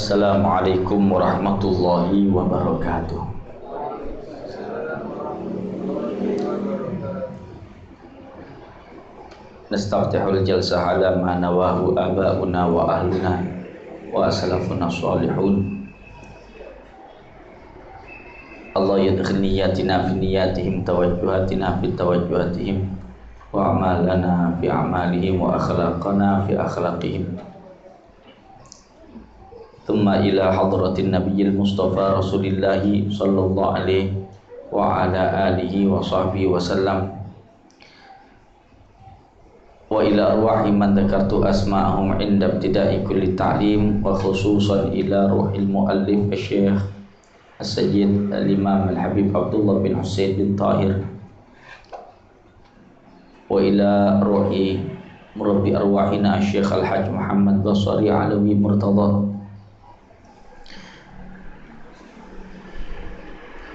Assalamualaikum warahmatullahi wabarakatuh. Nastaftihul jalsah ala ma nawahu aba'una wa ahluna wa asalafuna salihun. Allah yadkhil niyatina fi niyatihim, tawajjuhatina fi tawajjuhatihim, wa amalana fi amalihim, wa akhlaqana fi akhlaqihim. Thumma ila hadratin nabiyil mustafa rasulillahi sallallahu alaihi wa ala alihi wa sahbihi wa sallam, wa ila arwahi man dzakartu asma'ahum inda ibtida'i kulli ta'lim, wa khususan ila ruhil muallif asy-syekh as-sayyid al-imam al-habib Abdullah bin Husain bin Tahir, wa ila ruhi murabbi arwahina asy-syekh al-hajj Muhammad Basri Alawi Murtadha,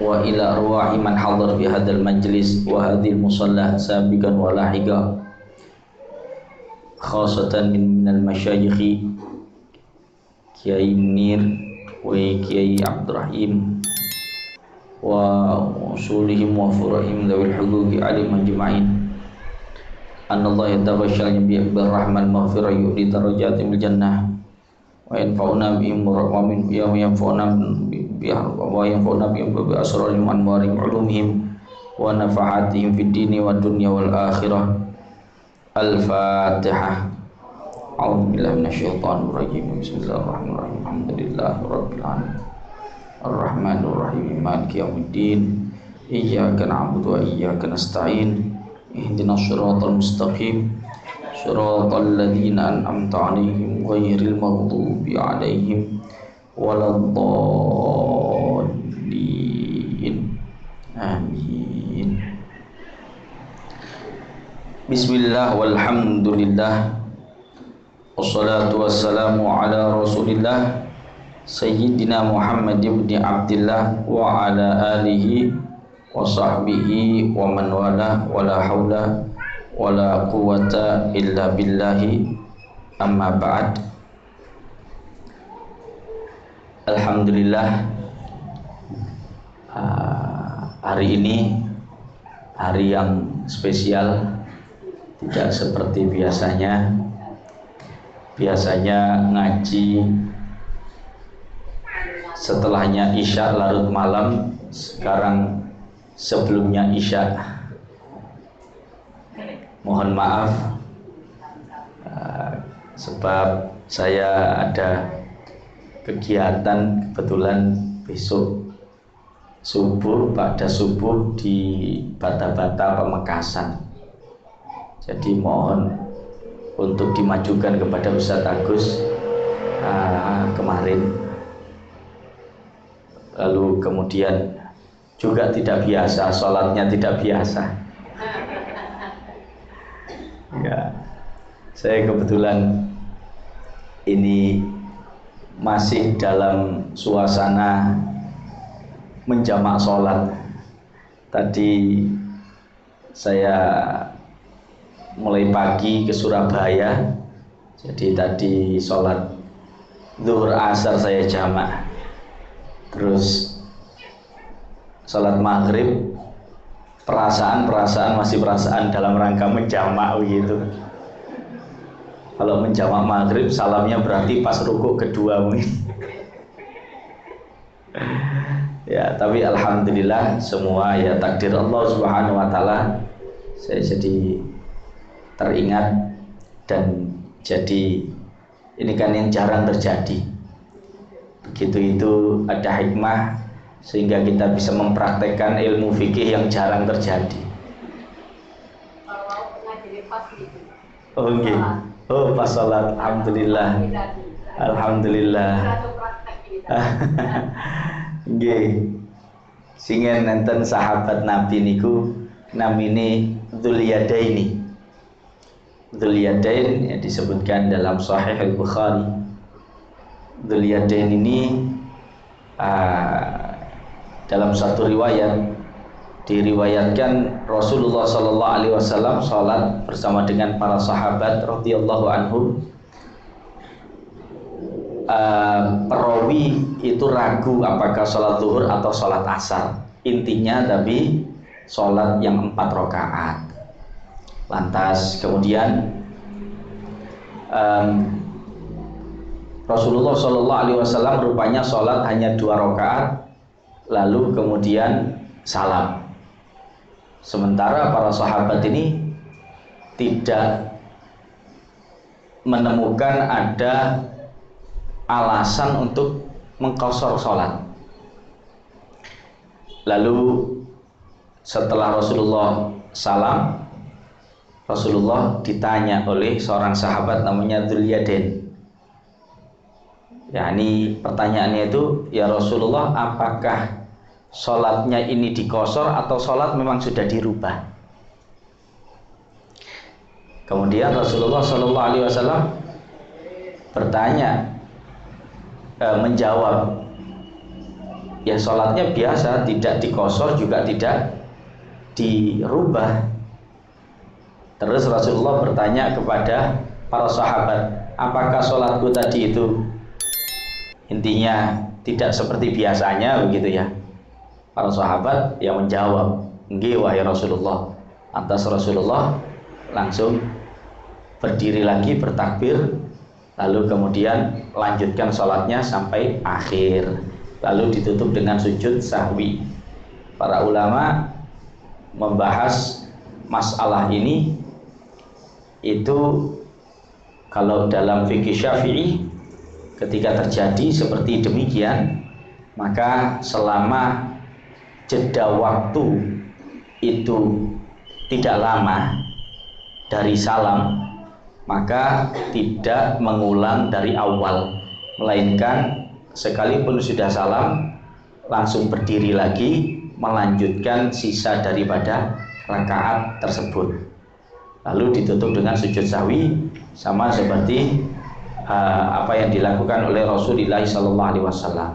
wa ila arwahi man hadar fi hadzal majlis wa hadhil musalla sabiqan wa lahiqa, khasatan minal masyayikh Kiai Munir wa Kiai Abdurrahim wa usulihim wa furahim dzawil huquqi alim majma'in. Anallahu yatabashsharu bi rahman maghfirah yu'ti darajatil jannah wa yanfa'una bihim wa min yanfa'una wa yanfa'una bihim bi asrarihim wa anwarihim ulumihim wa nafahatihim fid dini wad dunya wal akhirah. Al-Fatihah. A'udzu billahi minasyaitonir rajim. Bismillahirrahmanirrahim. Alhamdulillahirabbil alamin. Arrahmanir rahim. Maliki yaumiddin. Iyyaka na'budu wa iyyaka nasta'in. Ihdinas siratal mustaqim. Siratal ladzina an'amta 'alaihim ghairil maghdubi 'alaihim waladdallin. Amin. Bismillah walhamdulillah, wassalatu wassalamu ala rasulillah Sayyidina Muhammad ibn Abdillah wa ala alihi wa sahbihi wa man wala, wa la hawla wa la quwwata illa billahi, amma ba'd. Alhamdulillah, hari ini hari yang spesial. Tidak seperti biasanya. Biasanya ngaji setelahnya isya larut malam, sekarang sebelumnya isya. Mohon maaf, sebab saya ada kegiatan kebetulan besok subuh, pada subuh di Bata-Bata Pamekasan. Jadi mohon untuk dimajukan kepada Ustadz Agus kemarin. Lalu kemudian juga tidak biasa, sholatnya tidak biasa. Ya, saya kebetulan ini masih dalam suasana menjamak sholat. Tadi saya mulai pagi ke Surabaya, jadi tadi sholat zuhur asar saya jamak, terus sholat maghrib perasaan masih perasaan dalam rangka menjamak begitu. Kalau menjamak maghrib salamnya berarti pas rukuk kedua mungkin. Ya, tapi alhamdulillah semua ya takdir Allah Subhanahu wa taala, saya jadi teringat, dan jadi ini kan yang jarang terjadi. Begitu itu ada hikmah sehingga kita bisa mempraktekkan ilmu fikih yang jarang terjadi. Oh nggih. Oh pas salat, alhamdulillah. Alhamdulillah. Nggih. Singen nenten sahabat Nabi niku namine Dzuliyadaini. Dzuliyadain yang disebutkan dalam Sahih Al-Bukhari. Dzuliyadain ini dalam satu riwayat diriwayatkan Rasulullah Sallallahu Alaihi Wasallam sholat bersama dengan para sahabat radhiyallahu anhum. perawi itu ragu apakah sholat zuhur atau sholat asar. Intinya tapi sholat yang 4 rakaat. Lantas kemudian Rasulullah Shallallahu Alaihi Wasallam rupanya sholat hanya 2 rakaat, lalu kemudian salam. Sementara para sahabat ini tidak menemukan ada alasan untuk mengqashar sholat. Lalu setelah Rasulullah salam, Rasulullah ditanya oleh seorang sahabat namanya Dzul-Yadain. Yani pertanyaannya itu, ya Rasulullah, apakah sholatnya ini diqashar atau sholat memang sudah dirubah? Kemudian Rasulullah Shallallahu Alaihi Wasallam bertanya, menjawab, ya sholatnya biasa, tidak diqashar juga tidak dirubah. Terus Rasulullah bertanya kepada para sahabat, apakah sholatku tadi itu intinya tidak seperti biasanya begitu ya? Para sahabat yang menjawab, nggih wahai Rasulullah. Lantas Rasulullah langsung berdiri lagi bertakbir, lalu kemudian lanjutkan sholatnya sampai akhir, lalu ditutup dengan sujud sahwi. Para ulama membahas masalah ini itu, kalau dalam fikih Syafi'i ketika terjadi seperti demikian, maka selama jeda waktu itu tidak lama dari salam, maka tidak mengulang dari awal, melainkan sekalipun sudah salam langsung berdiri lagi melanjutkan sisa daripada rakaat tersebut, lalu ditutup dengan sujud sahwi, sama seperti apa yang dilakukan oleh Rasulullah SAW.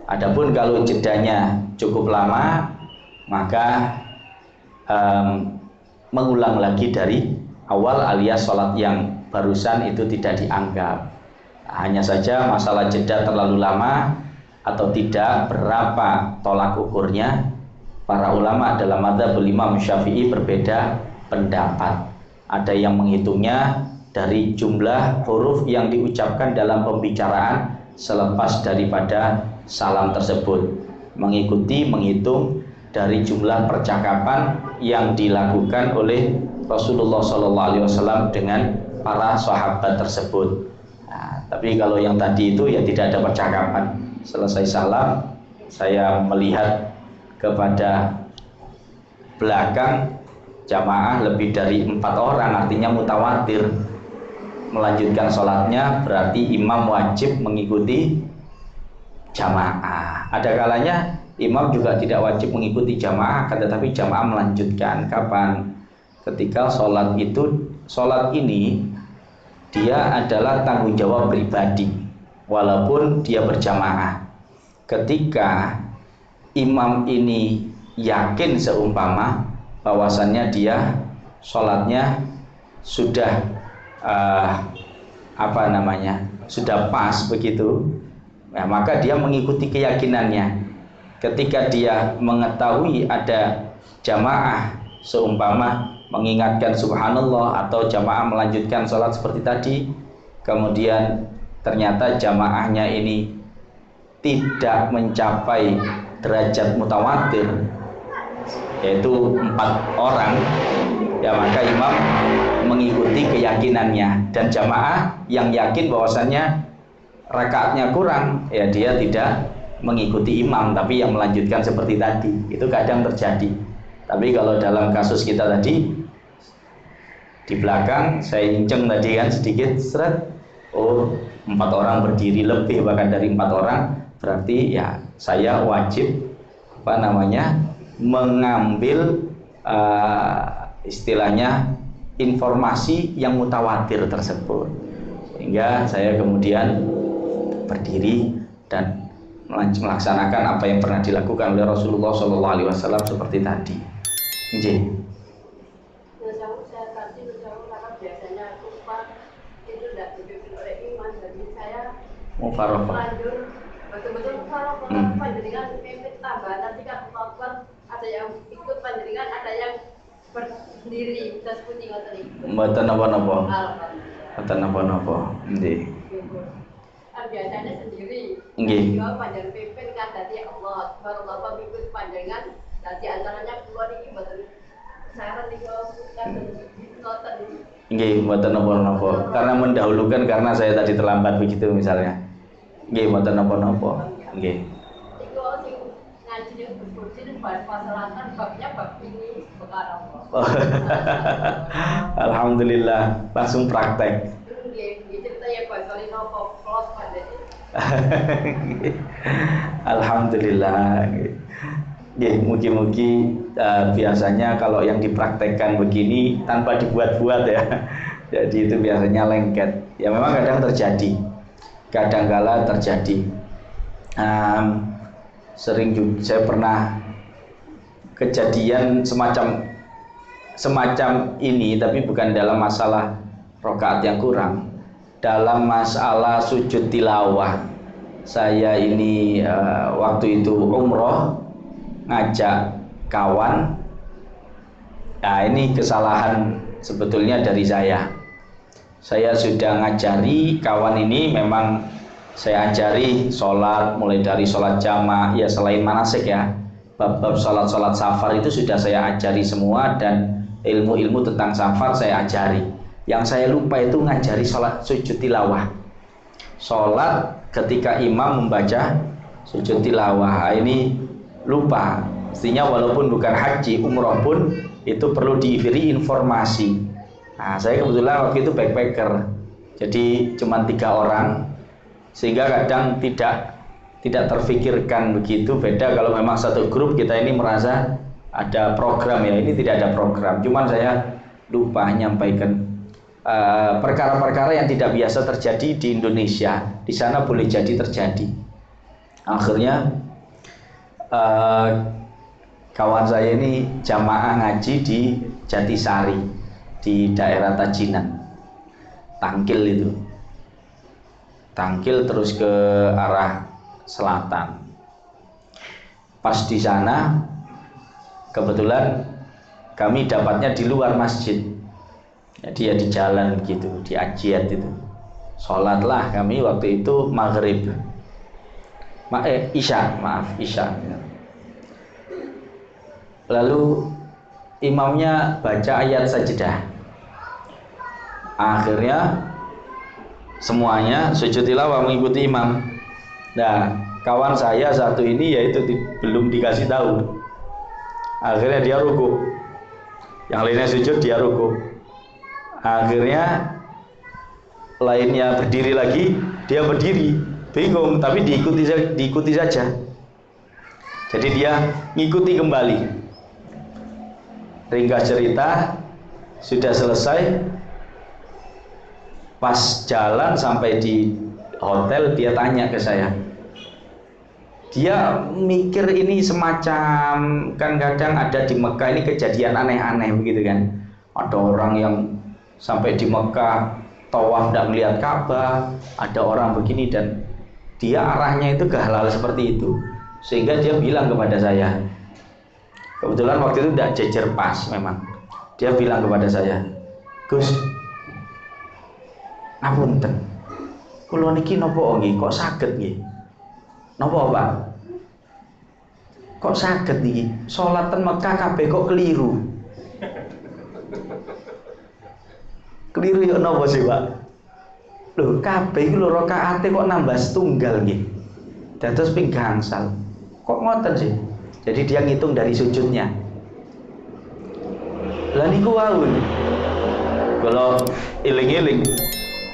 Adapun kalau jedanya cukup lama, maka mengulang lagi dari awal, alias sholat yang barusan itu tidak dianggap. Hanya saja masalah jeda terlalu lama atau tidak, berapa tolak ukurnya, para ulama dalam madzhab Imam Syafi'i berbeda pendapat. Ada yang menghitungnya dari jumlah huruf yang diucapkan dalam pembicaraan selepas daripada salam tersebut, menghitung dari jumlah percakapan yang dilakukan oleh Rasulullah SAW dengan para sahabat tersebut. Nah, tapi kalau yang tadi itu ya tidak ada percakapan. Selesai salam, saya melihat kepada belakang jamaah lebih dari 4 orang, artinya mutawatir melanjutkan sholatnya, berarti imam wajib mengikuti jamaah. Ada kalanya imam juga tidak wajib mengikuti jamaah, tetapi jamaah melanjutkan. Kapan? Ketika sholat ini dia adalah tanggung jawab pribadi, walaupun dia berjamaah. Ketika imam ini yakin seumpama bahwasannya dia sholatnya sudah sudah pas begitu, ya, maka dia mengikuti keyakinannya. Ketika dia mengetahui ada jamaah seumpama mengingatkan subhanallah atau jamaah melanjutkan sholat seperti tadi, kemudian ternyata jamaahnya ini tidak mencapai derajat mutawatir, yaitu 4 orang, ya maka imam mengikuti keyakinannya, dan jamaah yang yakin bahwasannya rakaatnya kurang, ya dia tidak mengikuti imam tapi yang melanjutkan seperti tadi. Itu kadang terjadi. Tapi kalau dalam kasus kita tadi, di belakang saya inceng tadi kan sedikit seret, oh 4 orang berdiri, lebih bahkan dari 4 orang, berarti ya saya wajib mengambil istilahnya informasi yang mutawatir tersebut, sehingga saya kemudian berdiri dan melaksanakan apa yang pernah dilakukan oleh Rasulullah SAW seperti tadi. Saya tadi karena biasanya lupa itu tidak dipimpin oleh imam, jadi saya Mufaraqah. Lanjut betul-betul mufaraqah panjenengan mepet tambah nanti kan melakukan ada yang ikut panjenengan ada yang berdiri kita sebuti ngoten iki. Mboten napa-napa. Alhamdulillah. Mboten napa-napa. Nggih. Biasanya sendiri. Nggih. Kalau panjenengan pimpin kan dadi Allah Subhanahu ikut panjenengan dadi antaranya kula niki mboten saran niku kan ngoten. Nggih, mboten napa-napa. Karena mendahulukan karena saya tadi terlambat begitu misalnya. Nggih, mboten napa-napa. Nggih. Iku sing ngaji niku berfungsi bahas masalahkan babnya bab ini perkara apa. Alhamdulillah, langsung praktek. Nggih, cerita ya bahasa nopo plus pandai. Alhamdulillah. Nggih, mugi-mugi biasanya kalau yang dipraktekkan begini tanpa dibuat-buat ya. Jadi itu biasanya lengket. Ya memang kadang terjadi. Kadangkala terjadi. Sering juga saya pernah kejadian semacam ini, tapi bukan dalam masalah rakaat yang kurang, dalam masalah sujud tilawah. Saya ini waktu itu umroh ngajak kawan. Nah, ini kesalahan sebetulnya dari saya. Saya sudah ngajari kawan ini, memang saya ajari sholat, mulai dari sholat jamaah, ya selain manasik ya, bab-bab sholat safar itu sudah saya ajari semua, dan ilmu-ilmu tentang safar saya ajari. Yang saya lupa itu ngajari sholat sujud tilawah. Sholat ketika imam membaca sujud tilawah, ini lupa. Mestinya walaupun bukan haji, umroh pun itu perlu diberi informasi. Nah, saya kebetulan waktu itu backpacker, jadi cuma 3 orang, sehingga kadang tidak terfikirkan begitu. Beda kalau memang satu grup kita ini merasa ada program, ya ini tidak ada program. Cuman saya lupa nyampaikan perkara-perkara yang tidak biasa terjadi di Indonesia, di sana boleh jadi terjadi. Akhirnya kawan saya ini jamaah ngaji di Jatisari, di daerah Tajinan, Tangkil itu. Tangkil terus ke arah selatan. Pas di sana kebetulan kami dapatnya di luar masjid. Jadi ya di jalan begitu, di Ajiat itu. Sholatlah kami waktu itu maghrib. Isya. Lalu imamnya baca ayat sajdah. Akhirnya semuanya sujud tilawah mengikuti imam. Nah, kawan saya satu ini yaitu belum dikasih tahu. Akhirnya dia ruku. Yang lainnya sujud, dia ruku. Akhirnya lainnya berdiri lagi, dia berdiri. Bingung, tapi diikuti saja. Jadi dia ngikuti kembali. Ringkas cerita, sudah selesai. Pas jalan sampai di hotel, dia tanya ke saya. Dia mikir ini semacam, kan kadang ada di Mekah ini kejadian aneh-aneh begitu kan. Ada orang yang sampai di Mekah tawaf tidak melihat Ka'bah, ada orang begini, dan dia arahnya itu ke hal-hal seperti itu. Sehingga dia bilang kepada saya, kebetulan waktu itu tidak jejer pas memang. Dia bilang kepada saya, "Gus, ngapunten, kula niki napa nggih kok saged nggih? Napa, Pak? Kok saged niki? Salat ten Mekah kabeh kok keliru." Keliru ya napa sih, Pak? Lho, kabeh iki lho rakaate kok nambah setunggal nggih. Dados ping gangsal. Kok ngoten sih? Jadi dia ngitung dari sujudnya. Lah niku wau. Kalau eling-eling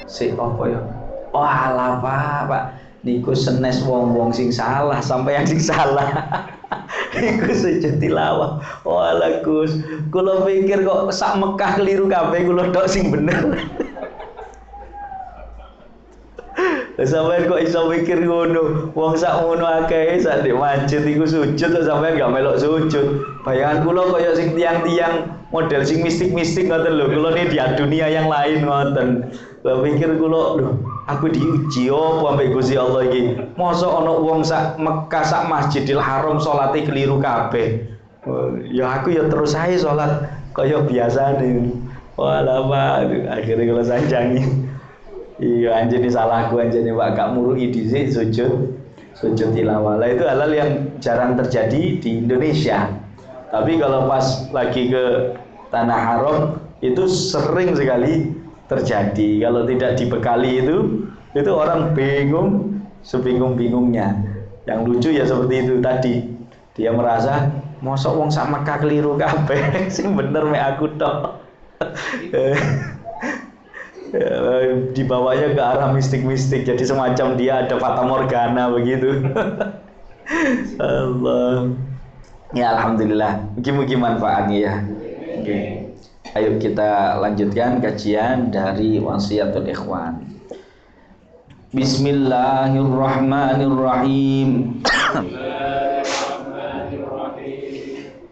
si apa ya? Oh alah Pak, niku senes wong-wong sing salah sampai yang sing salah. Iku sujud tilawah. Oh alah Gus, kula pikir kok sak Mekah keliru kabeh, kula tok sing bener. Sampeyan kok iso mikir ngono? Wong sak ngono akeh sak ndek masjid iku sujud kok sampeyan gak melok sujud. Bayangan kula kaya sing tiang-tiang model sing mistik-mistik ngoten lho. Kula ini di dunia yang lain ngoten. Kula pikir kula lho, Aku diuji apa ambek Gusti Allah iki. Mosok ana wong sak Mekah sak Masjidil Haram salate keliru kabeh. Ya aku ya terus ae salat kaya biasane. Walah Pak, akhirnya kalau sanjangi. Iya anjene salahku anjene Pak gak murui dhisik sujud tilawah. Itu hal yang jarang terjadi di Indonesia. Tapi kalau pas lagi ke Tanah Haram itu sering sekali terjadi. Kalau tidak dibekali itu orang bingung sebingung-bingungnya. Yang lucu ya seperti itu tadi. Dia merasa mosok wong sak Mekah keliru kabeh sing bener mek aku tok. Dibawanya ke arah mistik-mistik, jadi semacam dia ada fata morgana begitu. Allah. Ya alhamdulillah. Mugi-mugi manfaatnya ya. Oke. Ayo kita lanjutkan kajian dari Wasiatul Ikhwan. Bismillahirrahmanirrahim.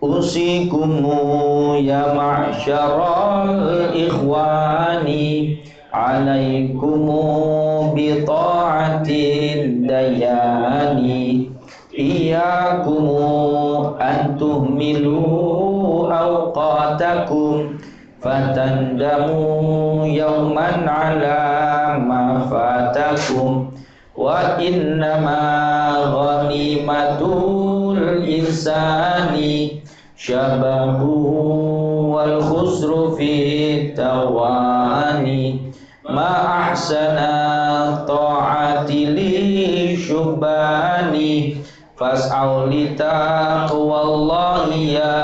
Usikumu ya ma'syaral ikhwani alaikumu bi ta'atin dayani iyakumu an tuhmilu awqatakum fatandamu yawman ala ma fatakum wa innama ghanimatul insani syabahu wal khusru fi tawani ma ahsana ta'ati li syubani fas'au li taqwallahi ya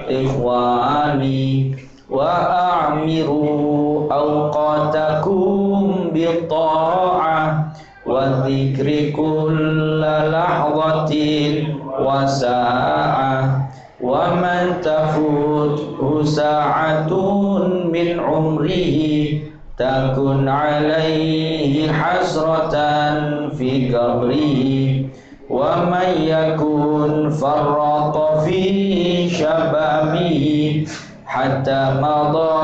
ikhwani wa a'miru awqatakum bi ta'ah wa dzikri kulla lahzatin wa sa'ah wa man tafuthu sa'atun min umrihi takun alaihi hasratan fi qabrihi wa man yakun farrata fi shababihi hatta madha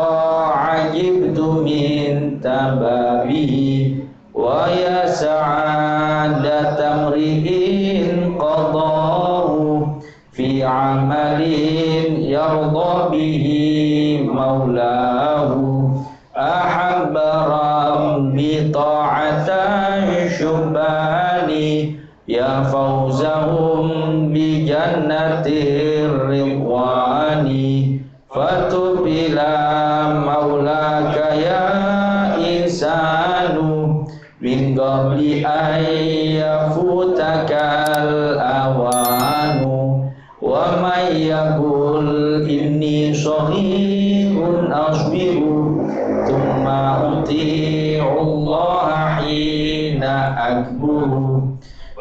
ajibtu min tababihi wa ya sa'adata mri'in qadahu fi amalin yarda bihi maulahu ahabba rabbi ta'atan syubani ya fawzahum bi jannatir ridwani fatub ila maulaka ya insanu min qabli ayyafutakal awanu wa may yaqul inni shaghirun asbiru thumma uti'u Allah hina akburu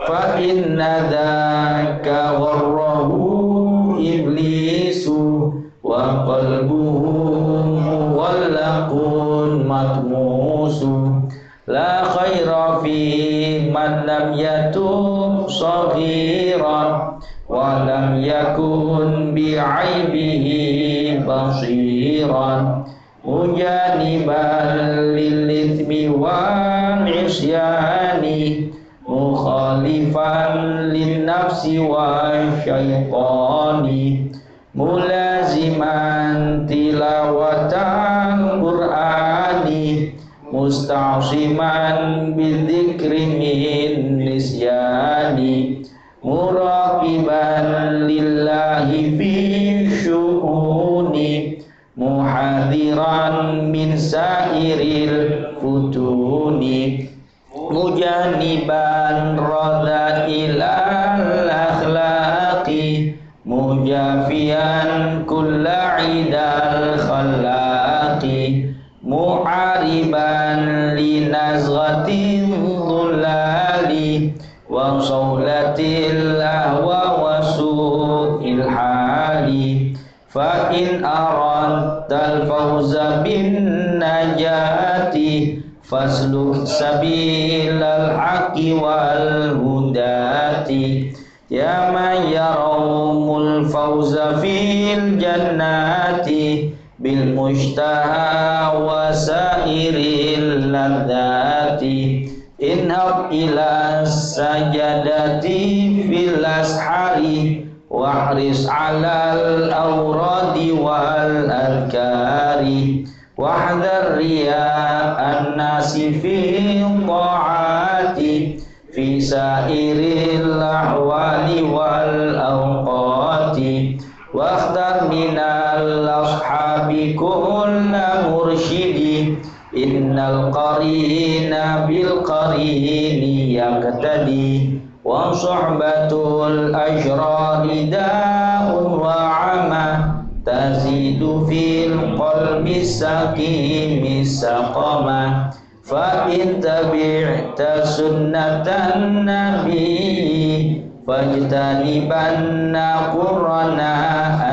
fa inna dhaka gharrahu iblisu wa qalbuhu mughallaqun matmusu la khaira fi man lam yatub saghiran wa lam yakun bi'aibihi basiran mujaniban lil ithmi wal isyani mukhalifan lin nafsi wa syaitani mulaziman tilawatan qur'ani musta'siman bidzikri min nisyani muraqiban lillahi fi syuhuni muhadiran min sairil futuni mujaniban radha'ilal akhlaqi mujafian kulla idal khalaqi mu'ariban linazghatin dhulali wa sawlatil ahwa wa su'il hali fa in aradtal fawza bin najati fasluk sabilal haqqi wal hudati ya man yarawmul fawza fil jannati bil mushtaha wa sairil ladzati inhab ila sajadati fil ashari wahris alal awradi wal adkari wahdhar riya'an nasi fi ta'ati fi sairil ahwali wal awqati wakhtar minal ashabi kulla mursyidi innal qarina bil qarini yaqtadi wa suhbatul ashrari da'un wa 'ama tazidu fil qalbi sakimi saqama fa in tabi'ta sunnatan nabi fajtanibanna qurana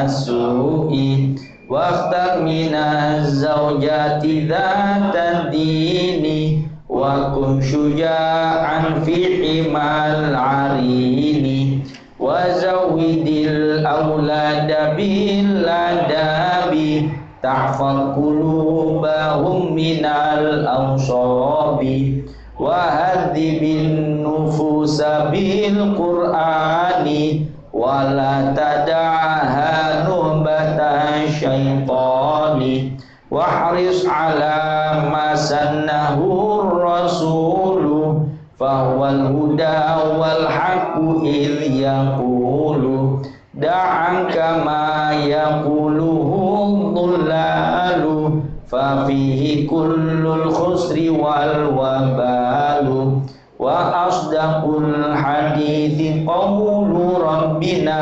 as-su'i waqtar minaz zawjati dzatad dini wa kun syuja'an fi himal arini wa zawidil aulada bil adabi tahfaz qulubahum minal awsabi wa hadzibin nufusa bil qur'ani wa la tada'ha nuhbata syaitani wa haris ala ma sannahu rasulu fahuwal huda wal haqqu idh yaqulu da'an kama yaquluhu dhullalu fa fihi kullul khusri wal wabalu wa asdaqul hadithi qawlu rabbina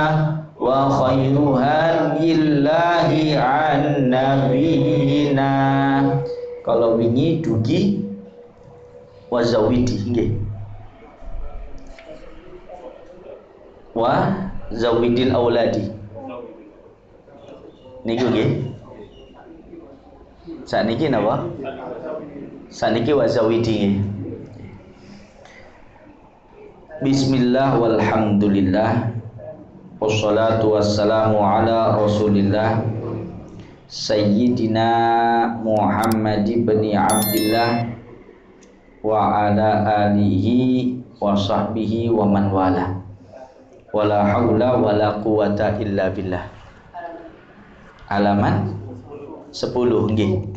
wa khairu hadillahi an nabiyina. Kalau wingi dugi wa zawidi nggih wa zawidil auladi niku nggih sakniki napa sakniki wa zawidi nggih. Bismillah walhamdulillah wassalatu wassalamu ala rasulillah sayyidina Muhammad ibn Abdillah wa ala alihi wa sahbihi wa man wala wala haula wala quwata illa billah. Halaman 10 nggih.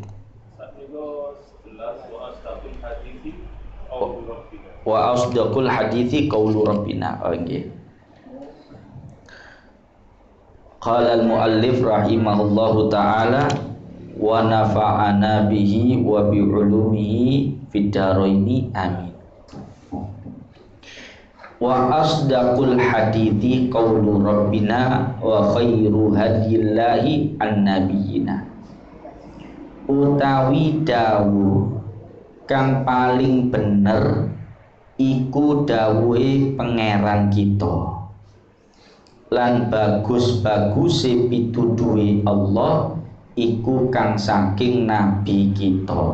Wa asdaqul hadithi qaulu rabbina. Oh nggih. Qala al-muallif rahimahullahu ta'ala wa nafa'ana bihi wa bi ulumihi fid dharaini amin. Wa asdaqul hadithi qaulu rabbina wa khairu hadillahi an-nabiyina. Utawi dawu kang paling bener iku dawuhe pangeran kita lan bagus-baguse pituduhe Allah iku kang saking nabi kita.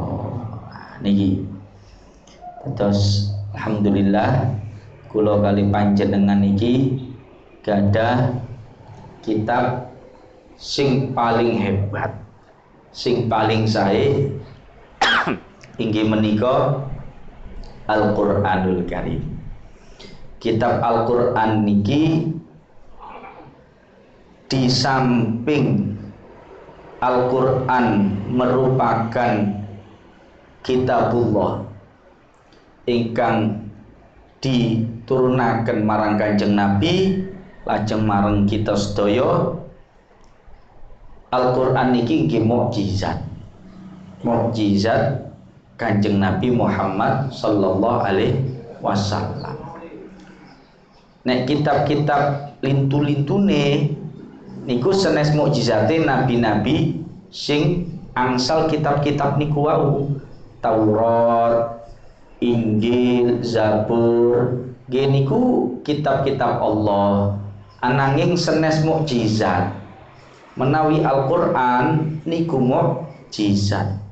Niki terus alhamdulillah kula kali panjenengan iki gadah kitab sing paling hebat, sing paling sae inggih menika Al-Qur'anul Karim. Kitab Al-Qur'an niki di samping Al-Qur'an merupakan kitabullah ingkang diturunaken marang Kanjeng Nabi lajeng marang kita sedaya. Al-Qur'an niki nggih mukjizat. Mukjizat Kanjeng Nabi Muhammad sallallahu alaihi wasallam. Nek kitab-kitab lintu-lintune niku sanes mukjizate nabi-nabi sing angsal kitab-kitab niku wau. Taurat, Injil, Zabur, niku kitab-kitab Allah. Ananging sanes mukjizat. Menawi Al-Qur'an niku mukjizat.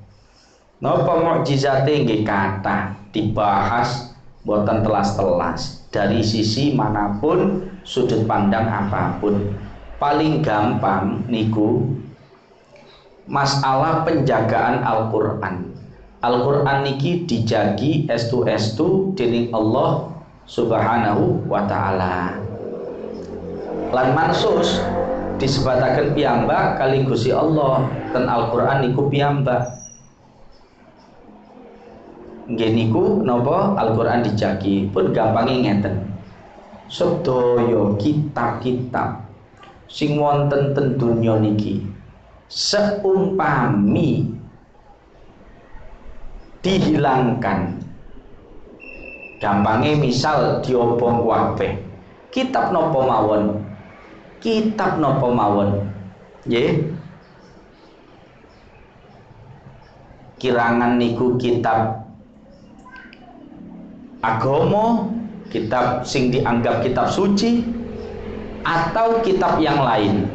Napa mukjizate nggih kathah dibahas boten telas-telas dari sisi manapun, sudut pandang apapun. Paling gampang niku masalah penjagaan Al-Qur'an. Al-Qur'an niki dijagi estu dening Allah Subhanahu wa taala. Lan mansus disebataken piyambak kali Gusti Allah ten Al-Qur'an niku piyambak. Nggih niku napa Al-Qur'an dijagi pun gampange ngeten. Sedaya kitab-kitab sing wonten ten donya niki seumpami dihilangkan, gampange misal diobong kabeh, kitab napa mawon, nggih, kirangan niku kitab agama, kitab sing dianggap kitab suci, atau kitab yang lain,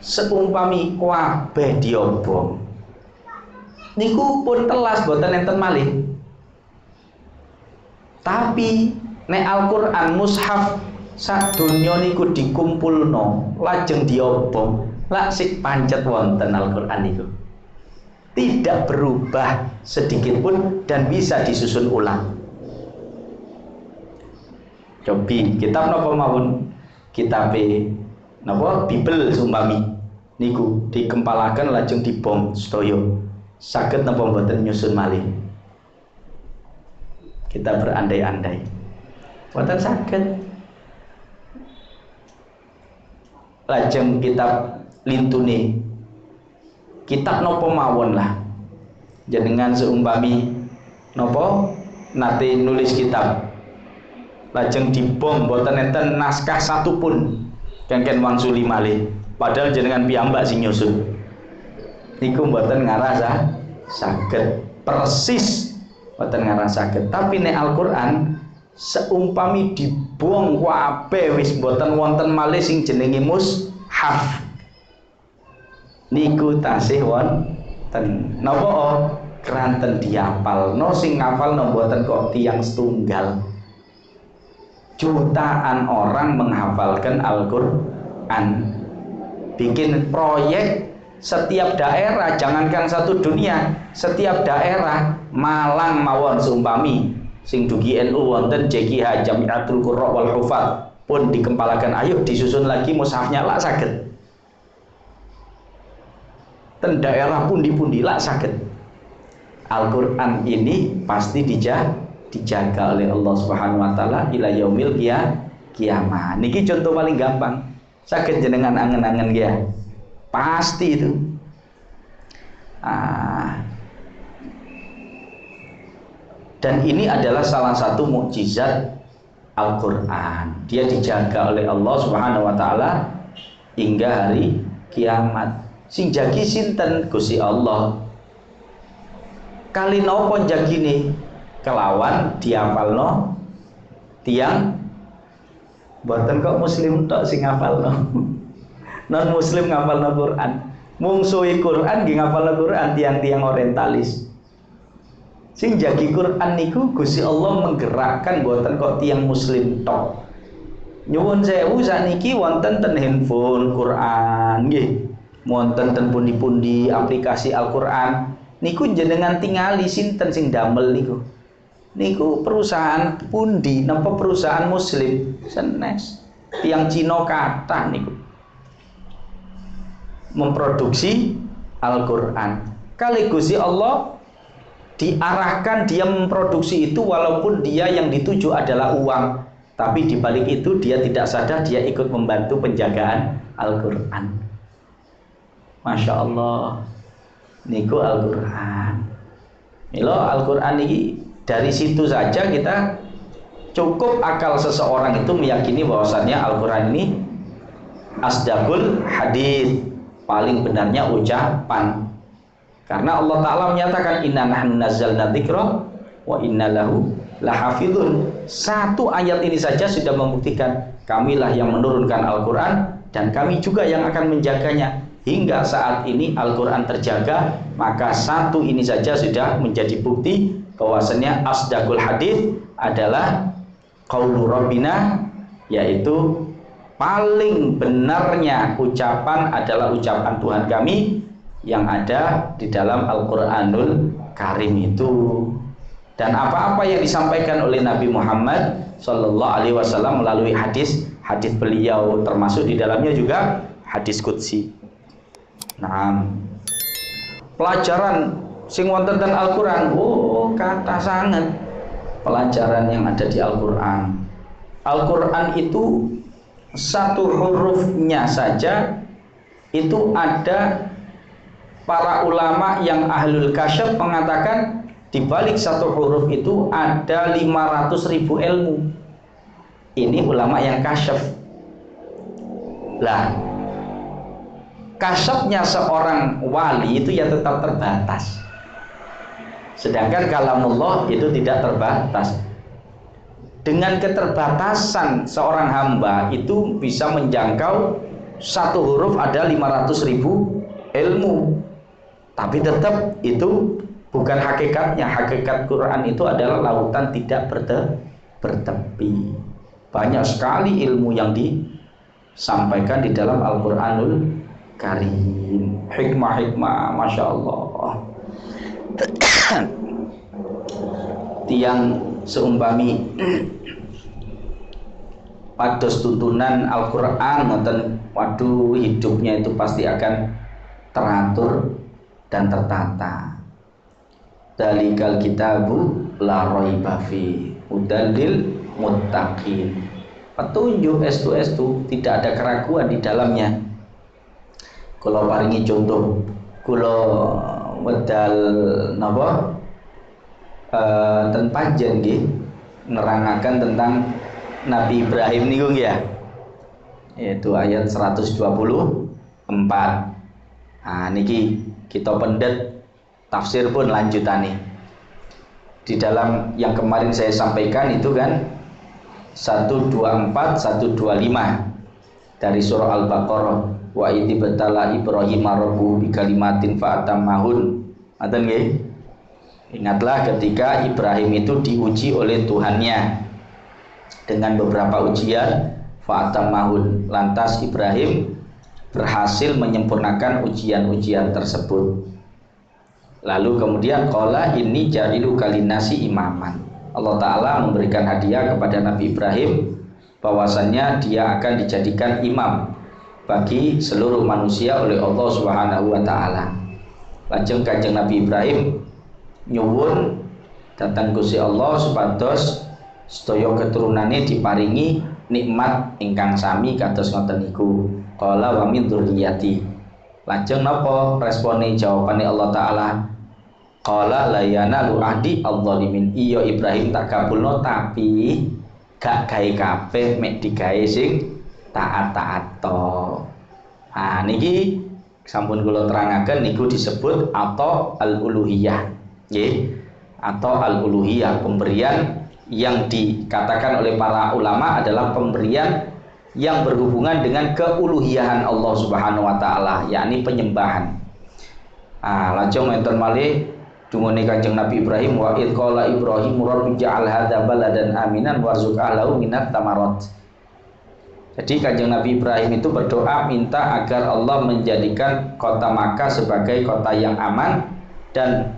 seumpami kabeh diobong niku pun telas boten enten malih. Tapi nek Al-Qur'an mushaf sadonya niku dikumpulno lajeng diobong, lak sik pancet wonten Al-Qur'an niku tidak berubah sedikit pun dan bisa disusun ulang. Cobi kitab napa mawon, kitab napa Bibel sumpami niku dikempalaken lajeng dibom sedaya, saged napa mboten nyusun malih? Kita berandai-andai mboten saged. Lajeng kitab lintune, kitab napa mawon lah jenengan seumpami napa nate nulis kitab lajeng dibom mboten enten naskah satupun kengken wangsuli malih, padahal jenengan piyambak sing nyusun niku mboten ngarah saged persis, mboten ngarah saged. Tapi nek Al-Qur'an seumpami dibuang kabeh wis mboten wonten malih sing jenenge mushaf niku tasih wonten napa keranten diapalno, sing ngapalno mboten kok tiyang setunggal, jutaan orang menghafalkan Al-Qur'an. Bikin proyek setiap daerah, jangankan satu dunia, setiap daerah, Malang mawon seumpami sing dugi NU wonten JKH Jamiatul Qurra wal Hufaz pun dikempalakan, ayo disusun lagi mushafnya lak saged. Ten daerah pundi-pundi lak saged. Al-Qur'an ini pasti dijaga oleh Allah Subhanahu wa taala ila yaumil kiamah. Niki contoh paling gampang. Saged jenengan angen-angen ya. Pasti itu. Dan ini adalah salah satu mukjizat Al-Qur'an. Dia dijaga oleh Allah Subhanahu wa taala hingga hari kiamat. Sing jagi sinten? Gusti Allah. Kali napa jagine? Kelawan diapalno tiang mboten kok muslim tok sing ngapalno. Non muslim ngapalno Quran. Mungsuhi Quran nggih ngapalno Quran tiang-tiang orientalis. Sing jagi Quran niku Gusti Allah menggerakkan mboten kok tiang muslim tok. Nyuwun sewu sakniki wonten ten handphone Quran nggih. Wonten ten pundi-pundi aplikasi Al-Qur'an niku jenengan tingali sinten sing damel niku. Niku perusahaan pundi napa perusahaan muslim senes tiang Cina kathah niku memproduksi Al-Qur'an. Kali Gusti Allah diarahkan dia memproduksi itu walaupun dia yang dituju adalah uang, tapi di balik itu dia tidak sadar dia ikut membantu penjagaan Al-Qur'an. Masya Allah niku Al-Qur'an. Milo Al-Qur'an ini dari situ saja kita cukup akal seseorang itu meyakini bahwasannya Al-Qur'an ini asdaqul hadits, paling benarnya ucapan. Karena Allah Ta'ala menyatakan inna nahnu nazzalna dzikra wa inna lahu lahafizun. Satu ayat ini saja sudah membuktikan kamilah yang menurunkan Al-Qur'an dan kami juga yang akan menjaganya. Hingga saat ini Al-Qur'an terjaga, maka satu ini saja sudah menjadi bukti bahwasanya asdaqul hadits adalah qaulu rabbina, yaitu paling benarnya ucapan adalah ucapan Tuhan kami yang ada di dalam Al-Qur'anul Karim itu. Dan apa-apa yang disampaikan oleh Nabi Muhammad Sallallahu Alaihi Wasallam melalui hadis beliau, termasuk di dalamnya juga hadis qudsi. Nah, pelajaran sing wonten ten Al-Qur'an, kata sangat pelajaran yang ada di Al-Qur'an. Al-Qur'an itu satu hurufnya saja itu ada para ulama yang ahlul kasyaf mengatakan di balik satu huruf itu ada 500.000 ilmu. Ini ulama yang kasyaf. Lah, kasyafnya seorang wali itu ya tetap terbatas. Sedangkan kalamullah itu tidak terbatas. Dengan keterbatasan seorang hamba itu bisa menjangkau satu huruf ada 500.000 ilmu. Tapi tetap itu bukan hakikatnya. Hakikat Quran itu adalah lautan tidak bertepi. Banyak sekali ilmu yang disampaikan di dalam Al-Qur'anul Karim. Hikmah-hikmah, Masya Allah. Tiang seumpami pados tuntunan Al-Qur'an ngoten, waduh, hidupnya itu pasti akan teratur dan tertata. Dalikal kitabu la raiba fi hudallil muttaqin. Petunjuk estu tidak ada keraguan di dalamnya. Kula paringi contoh, kula wedal napa ten panjen nggih nerangaken tentang Nabi Ibrahim niku ya. Yaitu ayat 124. Nah niki kita pendet tafsir pun lanjutannya. Di dalam yang kemarin saya sampaikan itu kan 124 125 dari surah Al-Baqarah, wa idzi batala Ibrahim rabbuhu bi kalimatin fa atammahun. Ngoten nggih. Ingatlah ketika Ibrahim itu diuji oleh Tuhannya dengan beberapa ujian, fa atammahun. Lantas Ibrahim berhasil menyempurnakan ujian-ujian tersebut. Lalu kemudian qala inni jadilu kalinasi imaman. Allah Ta'ala memberikan hadiah kepada Nabi Ibrahim bahwasannya dia akan dijadikan imam bagi seluruh manusia oleh Allah Subhanahu wa Ta'ala. Lajeng Kanjeng Nabi Ibrahim nyuwun datang Gusti Allah supados sedaya keturunane diparingi nikmat ingkang sami kados ngoten niku. Qala wa min dzurriyyati. Lajeng napa respone jawabane Allah Ta'ala? Qala la yanalu ahdi adz-dzalimin. Iya Ibrahim tak kabulno tapi gak gawe kabeh, mek digawe sing taat-taat to. Nah niki sampun kula terangaken niku disebut atau al-uluhiyah. Nggih. Atau al-uluhiyah, pemberian yang dikatakan oleh para ulama adalah pemberian yang berhubungan dengan keuluhiyahan Allah Subhanahu wa Ta'ala, yakni penyembahan. Lajeng enten malih dungane Kanjeng Nabi Ibrahim, wa id qala Ibrahim rabbi ja'al hadza baladan aminan warzuq ahlahu minat tamarat. Jadi Kanjeng Nabi Ibrahim itu berdoa minta agar Allah menjadikan kota Makkah sebagai kota yang aman, dan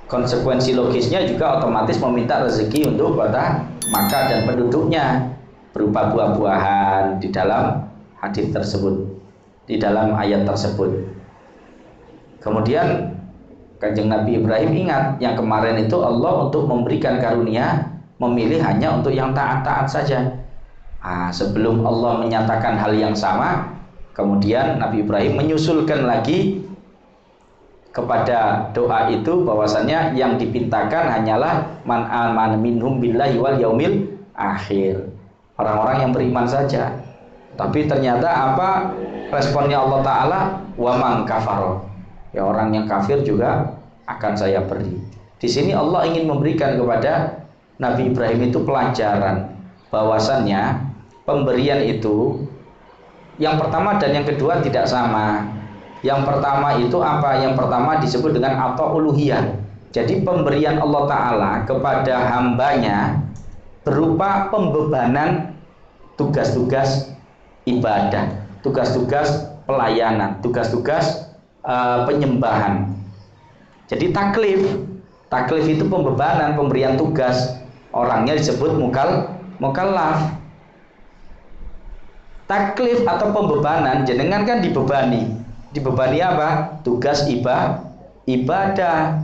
konsekuensi logisnya juga otomatis meminta rezeki untuk kota Makkah dan penduduknya berupa buah-buahan di dalam hadis tersebut, di dalam ayat tersebut. Kemudian Kanjeng Nabi Ibrahim ingat yang kemarin itu Allah untuk memberikan karunia memilih hanya untuk yang taat-taat saja. Sebelum Allah menyatakan hal yang sama, kemudian Nabi Ibrahim menyusulkan lagi kepada doa itu bahwasannya yang dipintakan hanyalah man amana minhum billahi wal yaumil akhir, orang-orang yang beriman saja. Tapi ternyata apa responnya Allah Ta'ala? Wa man kafaro, ya orang yang kafir juga akan saya beri. Di sini Allah ingin memberikan kepada Nabi Ibrahim itu pelajaran bahwasannya pemberian itu yang pertama dan yang kedua tidak sama. Yang pertama itu apa? Yang pertama disebut dengan atau uluhiyah. Jadi pemberian Allah Ta'ala kepada hambanya berupa pembebanan tugas-tugas ibadah, tugas-tugas pelayanan, tugas-tugas penyembahan. Jadi taklif itu pembebanan, pemberian tugas. Orangnya disebut mukallaf. Taklif atau pembebanan, jenengan kan dibebani. Dibebani apa? Tugas ibadah.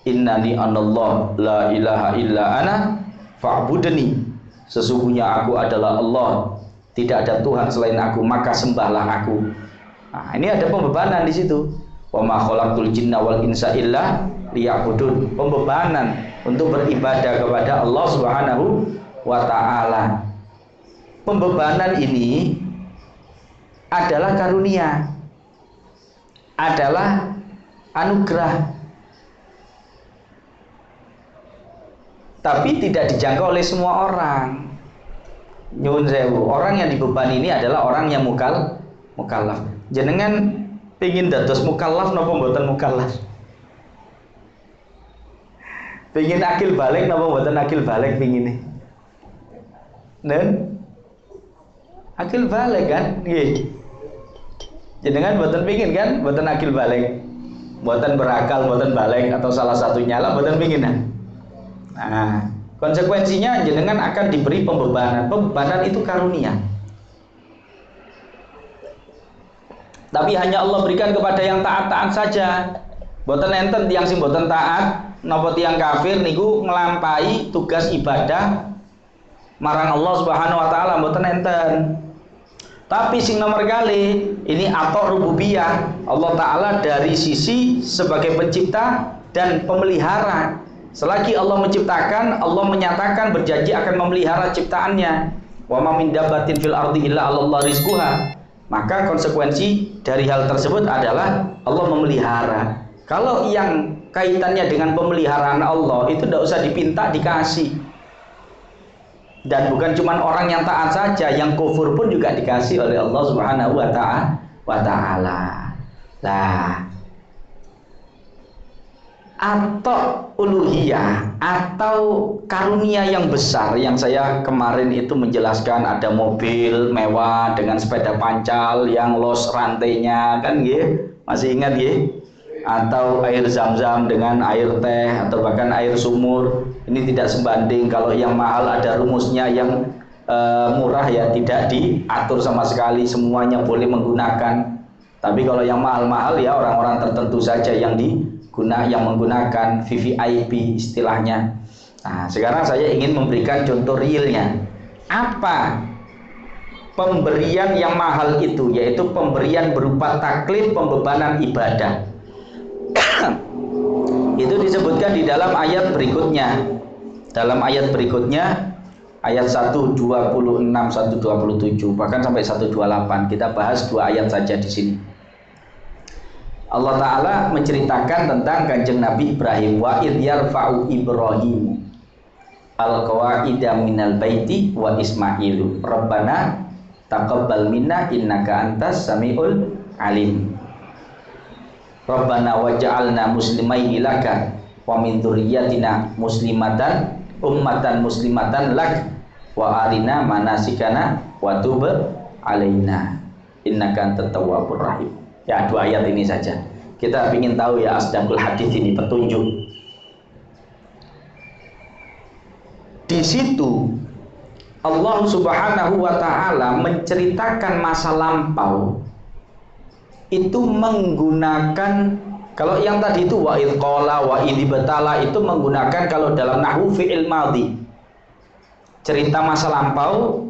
Innani anallah la ilaha illa ana fa'budni. Sesungguhnya aku adalah Allah, tidak ada Tuhan selain aku, maka sembahlah aku. Nah, ini ada pembebanan di situ. Wa ma khalaqtul jinna wal insa illa liya'budun. Pembebanan untuk beribadah kepada Allah Subhanahu wa taala. Pembebanan ini adalah karunia, adalah anugerah, tapi tidak dijangkau oleh semua orang. Nyuwun sewu, orang yang dibebani ini adalah orang yang mukallaf. Jenengan pengin dados mukallaf napa mboten mukallaf? Pengin akil balik napa mboten akil balik pengine? Nen? Akil balik kan? Nggih. Jenengan mboten pengin kan? Mboten akil balik. Mboten berakal, mboten balik atau salah satunya lah mboten pengin. Nah, konsekuensinya jenengan akan diberi pembebanan. Pembebanan itu karunia. Tapi hanya Allah berikan kepada yang taat-taat saja. Mboten enten tiyang sing mboten taat, napa tiyang kafir niku nglampahi tugas ibadah marang Allah Subhanahu wa taala mboten enten. Tapi sing nomor kali ini atok rububiyah Allah taala dari sisi sebagai pencipta dan pemelihara. Selagi Allah menciptakan, Allah menyatakan berjanji akan memelihara ciptaannya. Wa ma min dabbatin fil ardi illa 'alallahi rizquha. Maka konsekuensi dari hal tersebut adalah Allah memelihara. Kalau yang kaitannya dengan pemeliharaan Allah itu tidak usah dipinta, dikasih. Dan bukan cuma orang yang taat saja, yang kufur pun juga dikasih oleh Allah Subhanahu wa taala. Lah, atau uluhiyah atau karunia yang besar yang saya kemarin itu menjelaskan, ada mobil mewah dengan sepeda pancal yang los rantainya kan nggih, masih ingat nggih? Atau air zam-zam dengan air teh atau bahkan air sumur, ini tidak sebanding. Kalau yang mahal ada rumusnya, yang murah ya tidak diatur sama sekali, semuanya boleh menggunakan. Tapi kalau yang mahal-mahal ya orang-orang tertentu saja yang menggunakan VVIP istilahnya. Nah, sekarang saya ingin memberikan contoh realnya. Apa pemberian yang mahal itu? Yaitu pemberian berupa taklif, pembebanan ibadah. Itu disebutkan di dalam ayat berikutnya. Dalam ayat berikutnya, ayat 126, 127, bahkan sampai 128. Kita bahas 2 ayat saja di sini. Allah Ta'ala menceritakan tentang Kanjeng Nabi Ibrahim. Wa idh yarfa'u Ibrahim al-qawaida minal baiti wa Ismailu Rabbana taqabbal minna innaka antas sami'ul alim. Rabbana waj'alna muslimaini laka wa min dzurriyyatina muslimatan ummatan muslimatan lak wa arina manasikana wa tub alaina innaka antat tawwabur rahim. Ya, 2 ayat ini saja. Kita ingin tahu ya asdaqul hadis ini petunjuk. Di situ Allah Subhanahu wa taala menceritakan masa lampau itu menggunakan, kalau yang tadi itu wa idh qala wa idh batala itu menggunakan kalau dalam nahwu fi'il madhi. Cerita masa lampau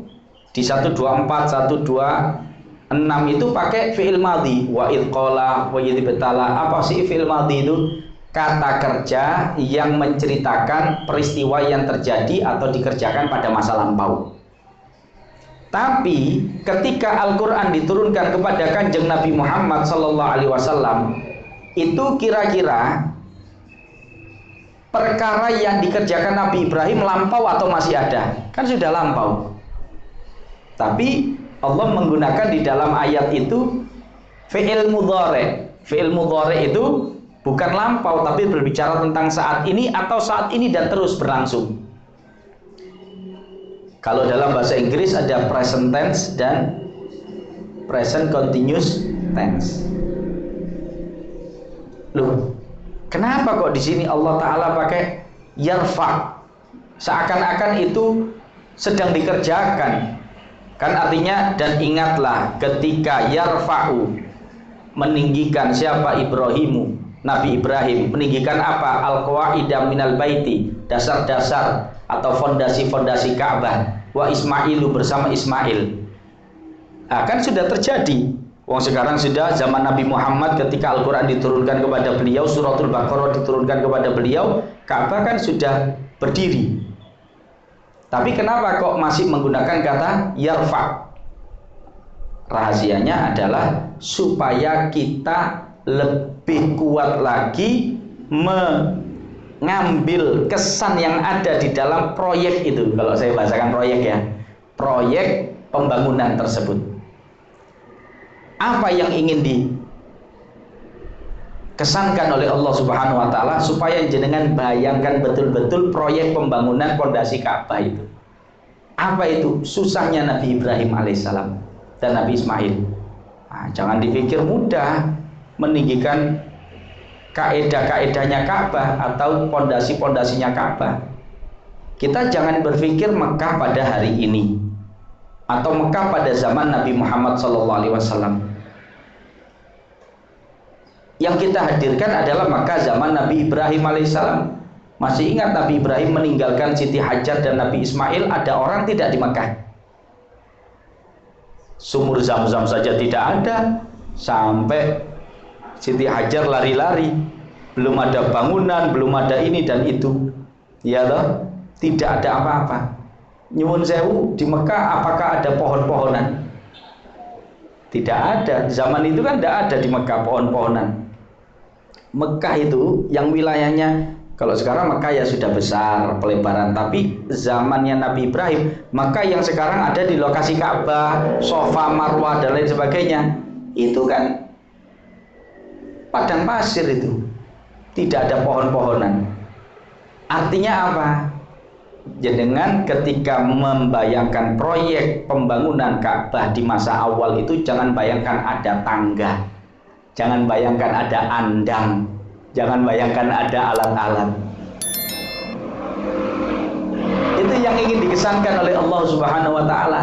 di 124, 126 itu pakai fi'il madhi. Wa idh qala wa idh batala. Apa sih fi'il madhi itu? Kata kerja yang menceritakan peristiwa yang terjadi atau dikerjakan pada masa lampau. Tapi ketika Al-Quran diturunkan kepada Kanjeng Nabi Muhammad SAW, itu kira-kira perkara yang dikerjakan Nabi Ibrahim lampau atau masih ada? Kan sudah lampau. Tapi Allah menggunakan di dalam ayat itu fi'il mudhari. Fi'il mudhari itu bukan lampau, tapi berbicara tentang saat ini atau saat ini dan terus berlangsung. Kalau dalam bahasa Inggris ada present tense dan present continuous tense. Loh, kenapa kok di sini Allah Ta'ala pakai yarfa? Seakan-akan itu sedang dikerjakan. Kan artinya, dan ingatlah ketika yarfa'u, meninggikan siapa? Ibrahimu, Nabi Ibrahim. Meninggikan apa? Al-qawaida minal baiti, dasar-dasar atau fondasi-fondasi Ka'bah. Wa Ismailu, bersama Ismail. Nah, kan sudah terjadi. Wong sekarang sudah zaman Nabi Muhammad, ketika Al-Quran diturunkan kepada beliau, suratul Baqarah diturunkan kepada beliau, Ka'bah kan sudah berdiri. Tapi kenapa kok masih menggunakan kata yarfa? Rahasianya adalah supaya kita lebih kuat lagi mengambil kesan yang ada di dalam proyek itu. Kalau saya bahasakan proyek ya, proyek pembangunan tersebut. Apa yang ingin dikesankan oleh Allah Subhanahu wa Ta'ala, supaya jenengan bayangkan betul-betul proyek pembangunan pondasi Ka'bah itu. Apa itu? Susahnya Nabi Ibrahim alaihissalam dan Nabi Ismail. Nah, jangan dipikir mudah meninggikan kaedah-kaedahnya Ka'bah atau pondasi-pondasinya Ka'bah. Kita jangan berpikir Mekah pada hari ini atau Mekah pada zaman Nabi Muhammad SAW. Yang kita hadirkan adalah Mekah zaman Nabi Ibrahim alaihissalam. Masih ingat Nabi Ibrahim meninggalkan Siti Hajar dan Nabi Ismail, ada orang tidak di Mekah? Sumur Zam-Zam saja tidak ada, sampai Siti Hajar lari-lari, belum ada bangunan, belum ada ini dan itu, ya toh, tidak ada apa-apa. Nyuwun sewu, di Mekah apakah ada pohon-pohonan? Tidak ada. Zaman itu kan tidak ada di Mekah pohon-pohonan. Mekah itu yang wilayahnya, kalau sekarang Mekah ya sudah besar pelebaran, tapi zamannya Nabi Ibrahim, Mekah yang sekarang ada di lokasi Ka'bah, Sofa, Marwah dan lain sebagainya, itu kan padang pasir, itu tidak ada pohon-pohonan. Artinya apa? Jenengan ketika membayangkan proyek pembangunan Ka'bah di masa awal itu, jangan bayangkan ada tangga, jangan bayangkan ada andang, jangan bayangkan ada alat-alat. Itu yang ingin dikesankan oleh Allah Subhanahu wa Ta'ala.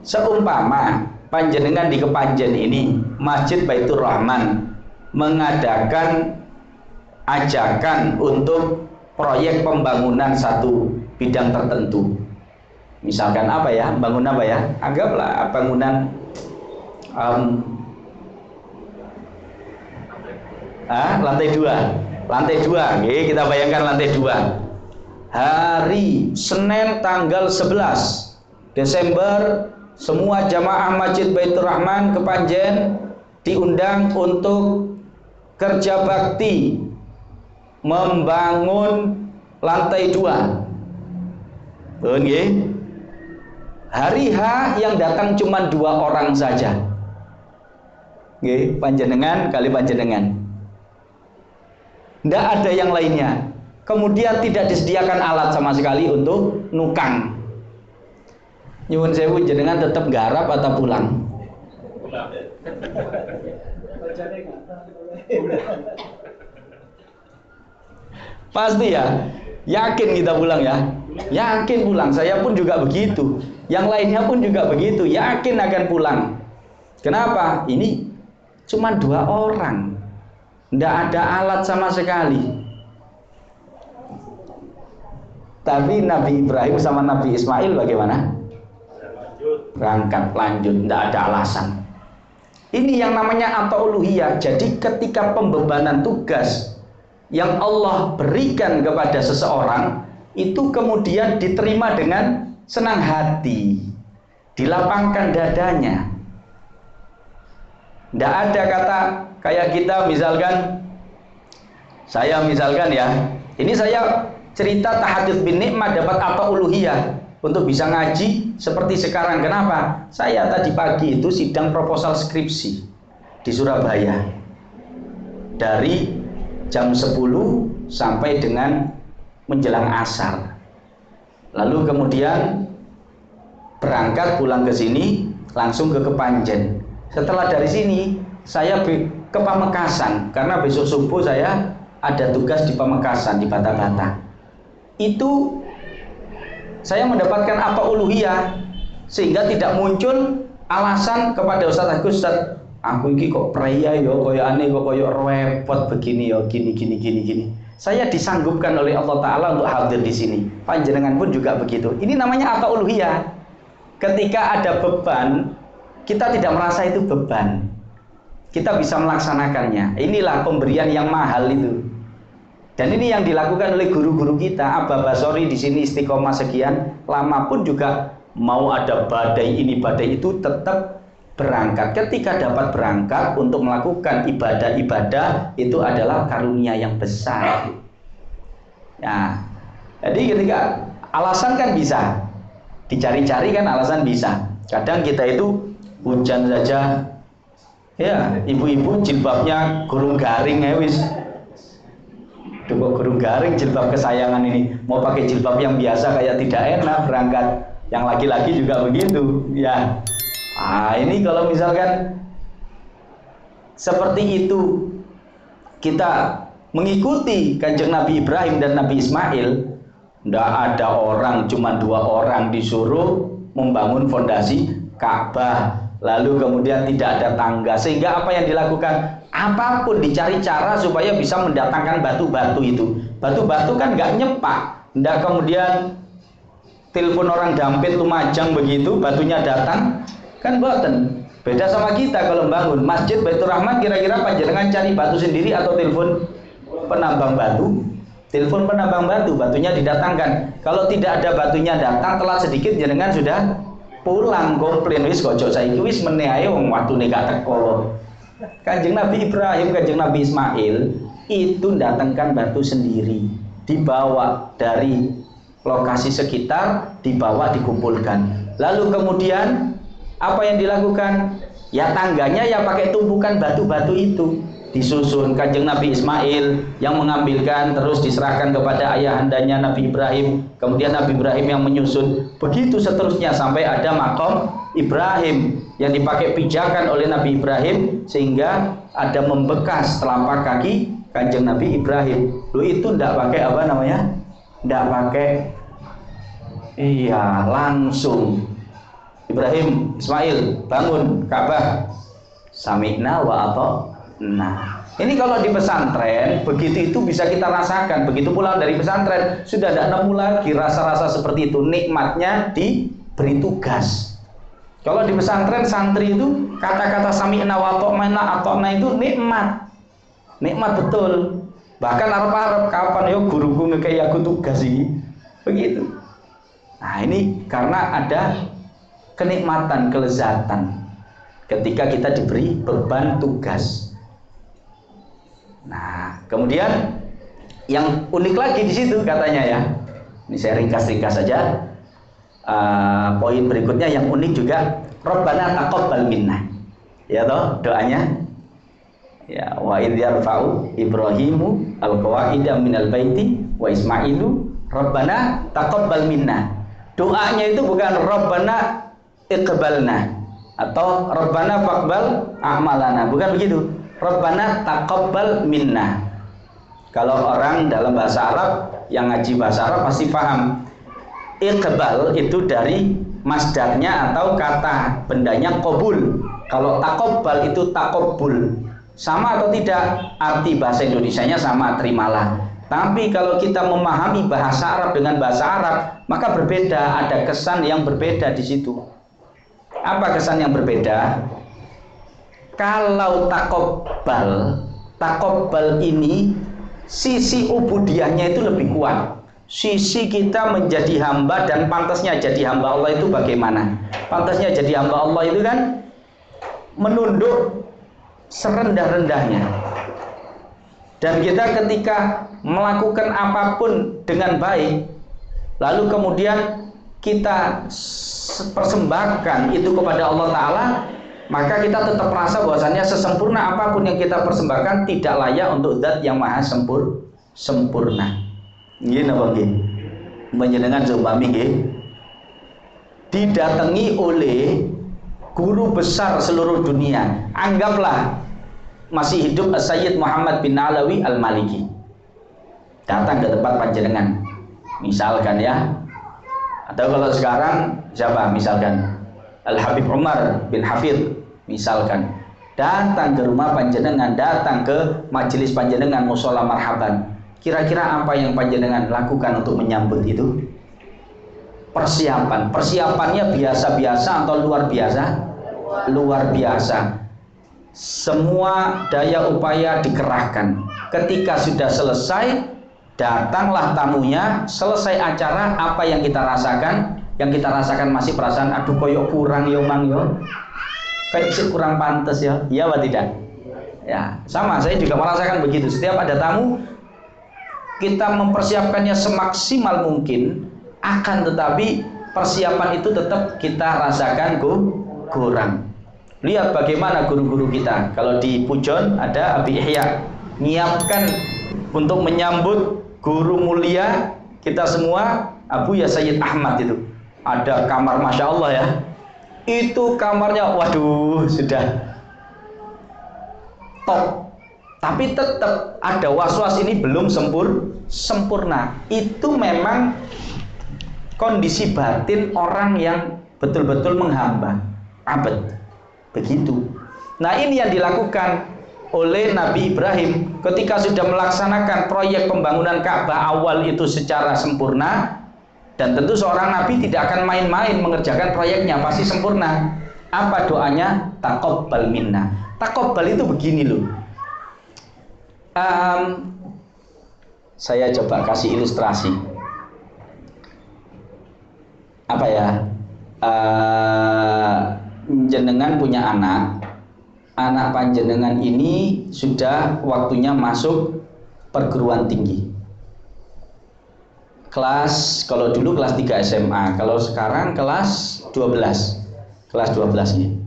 Seumpama panjenengan di Kepanjen ini, Masjid Baitur Rahman mengadakan ajakan untuk proyek pembangunan satu bidang tertentu. Misalkan apa ya? Bangun apa ya? Anggaplah bangunan lantai 2. Lantai 2, oke, kita bayangkan lantai 2. Hari Senin tanggal 11 Desember, semua jamaah Masjid Baitur Rahman Kepanjen diundang untuk kerja bakti membangun lantai 2. Oke. Hari H yang datang cuma 2 orang saja. Oke, panjenengan kali panjenengan. Tidak ada yang lainnya. Kemudian tidak disediakan alat sama sekali untuk nukang. Nyuwun sewu, jenengan tetap garap atau pulang? Pasti ya, yakin kita pulang ya. Yakin pulang, saya pun juga begitu. Yang lainnya pun juga begitu, yakin akan pulang. Kenapa? Ini cuma 2 orang, tidak ada alat sama sekali. Tapi Nabi Ibrahim sama Nabi Ismail bagaimana? Berangkat, lanjut, tidak ada alasan. Ini yang namanya at-ta'uluhiyah. Jadi ketika pembebanan tugas yang Allah berikan kepada seseorang, itu kemudian diterima dengan senang hati, dilapangkan dadanya. Tidak ada kata kayak kita misalkan, saya misalkan ya, ini saya cerita tahadzuts bin nikmah dapat at-ta'uluhiyah untuk bisa ngaji seperti sekarang. Kenapa? Saya tadi pagi itu sidang proposal skripsi di Surabaya dari jam 10 sampai dengan menjelang asar. Lalu kemudian berangkat pulang ke sini langsung ke Kepanjen. Setelah dari sini saya ke Pamekasan karena besok subuh saya ada tugas di Pamekasan di Bata-Bata. Itu saya mendapatkan apa uluhiyah sehingga tidak muncul alasan kepada Ustaz Agus, Ustaz, aku ini kok pria ya, koyo aneh kok koyo repot begini ya, gini. Saya disanggupkan oleh Allah Ta'ala untuk hadir di sini. Panjenengan pun juga begitu. Ini namanya apa uluhiyah. Ketika ada beban, kita tidak merasa itu beban. Kita bisa melaksanakannya. Inilah pemberian yang mahal itu. Dan ini yang dilakukan oleh guru-guru kita. Abah Basori di sini istiqomah sekian lama pun juga mau ada badai ini badai itu tetap berangkat. Ketika dapat berangkat untuk melakukan ibadah-ibadah itu adalah karunia yang besar. Nah, jadi ketika alasan kan bisa dicari-cari kan alasan bisa. Kadang kita itu hujan saja, ya ibu-ibu jilbabnya gulung garing ya wis. Kok gulung garing jilbab kesayangan ini, mau pakai jilbab yang biasa kayak tidak enak berangkat. Yang laki-laki juga begitu, ya. Ini kalau misalkan seperti itu kita mengikuti Kanjeng Nabi Ibrahim dan Nabi Ismail, tidak ada orang, cuma 2 orang disuruh membangun fondasi Ka'bah, lalu kemudian tidak ada tangga, sehingga apa yang dilakukan? Apapun dicari cara supaya bisa mendatangkan batu-batu itu. Batu-batu kan nggak nyepak, tidak kemudian telepon orang Dampit Lumajang begitu, batunya datang, kan boten. Beda sama kita kalau bangun Masjid Baitur Rahman, kira-kira panjenengan cari batu sendiri atau telepon penambang batu? Telepon penambang batu, batunya didatangkan. Kalau tidak ada batunya datang, telat sedikit jenengan sudah pulang komplain wis kocok saiki wis meneh ae wong watune gak teko. Kanjeng Nabi Ibrahim, Kanjeng Nabi Ismail itu datangkan batu sendiri, dibawa dari lokasi sekitar, dibawa dikumpulkan. Lalu kemudian apa yang dilakukan? Ya tangganya ya pakai tumpukan batu-batu itu disusun. Kanjeng Nabi Ismail yang mengambilkan, terus diserahkan kepada ayahandanya Nabi Ibrahim, kemudian Nabi Ibrahim yang menyusun, begitu seterusnya sampai ada makom Ibrahim yang dipakai pijakan oleh Nabi Ibrahim sehingga ada membekas telapak kaki Kanjeng Nabi Ibrahim. Lu itu tidak pakai apa namanya? Tidak pakai, iya, langsung Ibrahim, Ismail bangun Ka'bah, sami'na wa ata'na. Ini kalau di pesantren begitu itu bisa kita rasakan. Begitu pulang dari pesantren sudah tidak nemu lagi rasa-rasa seperti itu. Nikmatnya diberi tugas. Kalau di pesantren santri itu kata-kata sami'na wa ata'na itu nikmat. Nikmat betul. Bahkan arep-arep kapan yo guruku ngekei aku tugas ini. Begitu. Nah, ini karena ada kenikmatan, kelezatan ketika kita diberi beban tugas. Nah, kemudian yang unik lagi di situ katanya ya. Ini saya ringkas-ringkas saja. Poin berikutnya yang unik juga, Rabbana taqabbal minna. Ya toh doanya. Ya, wa idh yarfa'u Ibrahimu al-qawaida minal baiti wa Ismailu Rabbana taqabbal minna. Doanya itu bukan Rabbana iqbalna atau Rabbana faqbal a'malana, bukan begitu. Rabbana taqabbal minna. Kalau orang dalam bahasa Arab yang ngaji bahasa Arab pasti paham. Iqbal itu dari masdarnya atau kata bendanya qabul. Kalau taqabbal itu taqabbul. Sama atau tidak? Arti bahasa Indonesianya sama, terimalah. Tapi kalau kita memahami bahasa Arab dengan bahasa Arab, maka berbeda, ada kesan yang berbeda di situ. Apa kesan yang berbeda? Kalau takobbal ini sisi ubudiyahnya itu lebih kuat. Sisi kita menjadi hamba dan pantasnya jadi hamba Allah itu bagaimana? Pantasnya jadi hamba Allah itu kan menunduk serendah-rendahnya. Dan kita ketika melakukan apapun dengan baik, lalu kemudian kita persembahkan itu kepada Allah Ta'ala, maka kita tetap merasa bahwasannya sesempurna apapun yang kita persembahkan tidak layak untuk zat yang maha sempurna. Ini apa nggih? Panjenengan umpami nggih didatangi oleh guru besar seluruh dunia. Anggaplah masih hidup Sayyid Muhammad bin Alawi Al-Maliki. Datang ke tempat panjenengan. Misalkan ya. Atau kalau sekarang siapa? Misalkan Al-Habib Umar bin Hafidh. Misalkan. Datang ke rumah panjenengan, datang ke majelis panjenengan, mushola marhaban. Kira-kira apa yang panjenengan lakukan untuk menyambut itu? Persiapannya biasa-biasa atau luar biasa? Luar biasa. Semua daya upaya dikerahkan. Ketika sudah selesai, datanglah tamunya. Selesai acara, apa yang kita rasakan? Yang kita rasakan masih perasaan, aduh koyok kurang yo mang yo, kayak kurang pantas ya. Iya atau tidak? Ya, sama. Saya juga merasakan begitu. Setiap ada tamu, kita mempersiapkannya semaksimal mungkin. Akan tetapi persiapan itu tetap kita rasakan kurang. Lihat bagaimana guru-guru kita. Kalau di Pujon ada Abi Ihya, menyiapkan untuk menyambut guru mulia kita semua, Abu Ya Sayyid Ahmad itu. Ada kamar Masya Allah ya. Itu kamarnya waduh sudah top. Tapi tetap ada was-was, ini belum sempurna. Itu memang kondisi batin orang yang betul-betul menghamba, abad. Begitu. Nah, ini yang dilakukan oleh Nabi Ibrahim ketika sudah melaksanakan proyek pembangunan Ka'bah awal itu secara sempurna. Dan tentu seorang Nabi tidak akan main-main mengerjakan proyeknya, pasti sempurna. Apa doanya? Taqabbal minna. Taqabbal itu begini loh. Saya coba kasih ilustrasi. Apa ya? Jenengan punya anak panjenengan ini sudah waktunya masuk perguruan tinggi. Kelas, kalau dulu kelas 3 SMA, kalau sekarang kelas 12. Kelas 12 ini.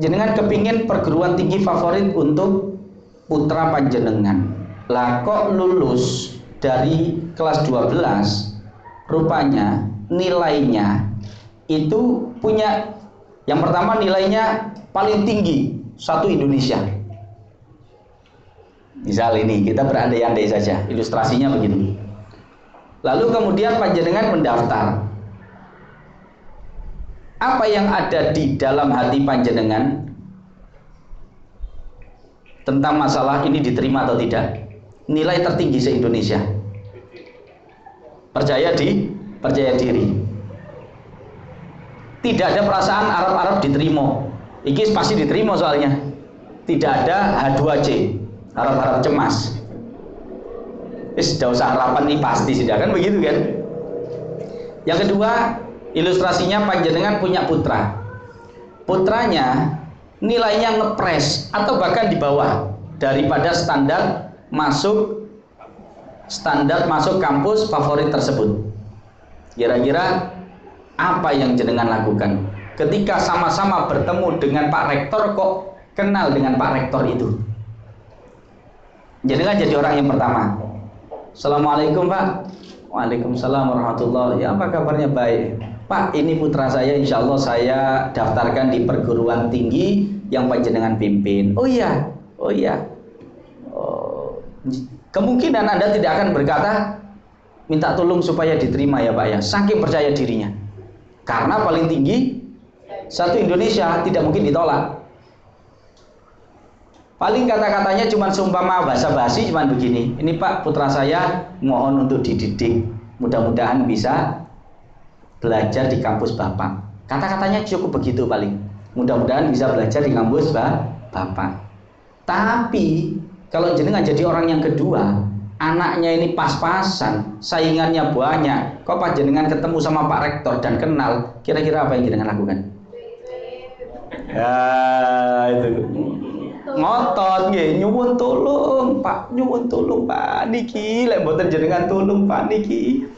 Jenengan kepingin perguruan tinggi favorit untuk putra panjenengan. Lah kok lulus dari kelas 12, rupanya nilainya itu punya, yang pertama nilainya paling tinggi satu Indonesia. Misal ini, kita berandai-andai saja, ilustrasinya begini. Lalu kemudian panjenengan mendaftar. Apa yang ada di dalam hati panjenengan tentang masalah ini diterima atau tidak? Nilai tertinggi se-Indonesia. Percaya diri. Tidak ada perasaan Arab diterima. Iki pasti diterima soalnya. Tidak ada H2C, Arab cemas. Sudah usah harapan nih pasti sudah, kan begitu kan. Yang kedua, ilustrasinya panjenengan punya putra. Putranya nilainya ngepres atau bahkan di bawah daripada standar masuk kampus favorit tersebut. Kira-kira apa yang jenengan lakukan ketika sama-sama bertemu dengan Pak Rektor, kok kenal dengan Pak Rektor itu? Jenengan jadi orang yang pertama. Assalamualaikum Pak. Waalaikumsalam warahmatullahi. Ya, apa kabarnya? Baik Pak, ini putra saya, insya Allah saya daftarkan di perguruan tinggi yang panjenengan pimpin. Oh iya. Kemungkinan Anda tidak akan berkata minta tolong supaya diterima ya Pak ya, saking percaya dirinya. Karena paling tinggi satu Indonesia, tidak mungkin ditolak. Paling kata-katanya cuma seumpama basa-basi, cuma begini. Ini Pak, putra saya mohon untuk dididik. Mudah-mudahan bisa belajar di kampus Bapak. Kata-katanya cukup begitu paling. Mudah-mudahan bisa belajar di kampus Bapak. Tapi kalau jenengan jadi orang yang kedua, anaknya ini pas-pasan, saingannya banyak. Kok Pak jenengan ketemu sama Pak Rektor dan kenal, kira-kira apa yang jenengan lakukan? Ya, itu ngotot nggih, nyuwun tolong Pak, niki lek mboten jenengan tolong Pak niki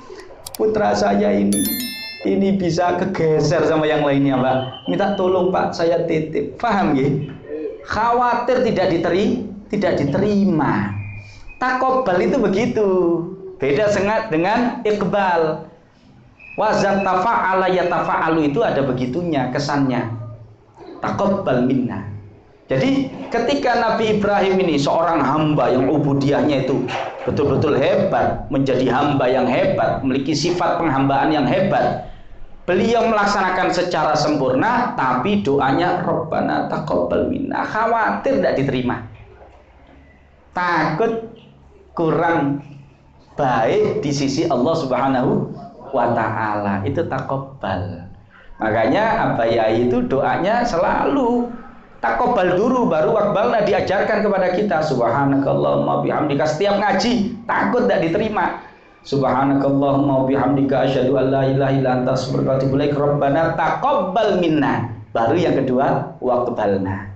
putra saya ini bisa kegeser sama yang lainnya Pak, minta tolong Pak, saya titip. Paham nggih? Khawatir tidak diterima. Takobal itu begitu, beda sangat dengan iqbal. Wazat tafa'ala yatafa'alu itu ada begitunya kesannya. Taqabbal minna. Jadi ketika Nabi Ibrahim ini seorang hamba yang ubudiyahnya itu betul-betul hebat, menjadi hamba yang hebat, memiliki sifat penghambaan yang hebat. Beliau melaksanakan secara sempurna, tapi doanya Rabbana taqabbal minna. Khawatir tidak diterima. Takut kurang baik di sisi Allah Subhanahu wa ta'ala. Itu taqabbal. Makanya Abah Yai itu doanya selalu taqabbal dulu baru waqbalna, diajarkan kepada kita. Subhanakallahumma bihamdika, setiap ngaji takut tidak diterima. Subhanakallahumma bihamdika asyhadu an la ilaha illa anta astaghfiruka wa atubu ilaik. Rabbana taqabbal minna. Baru yang kedua waqbalna.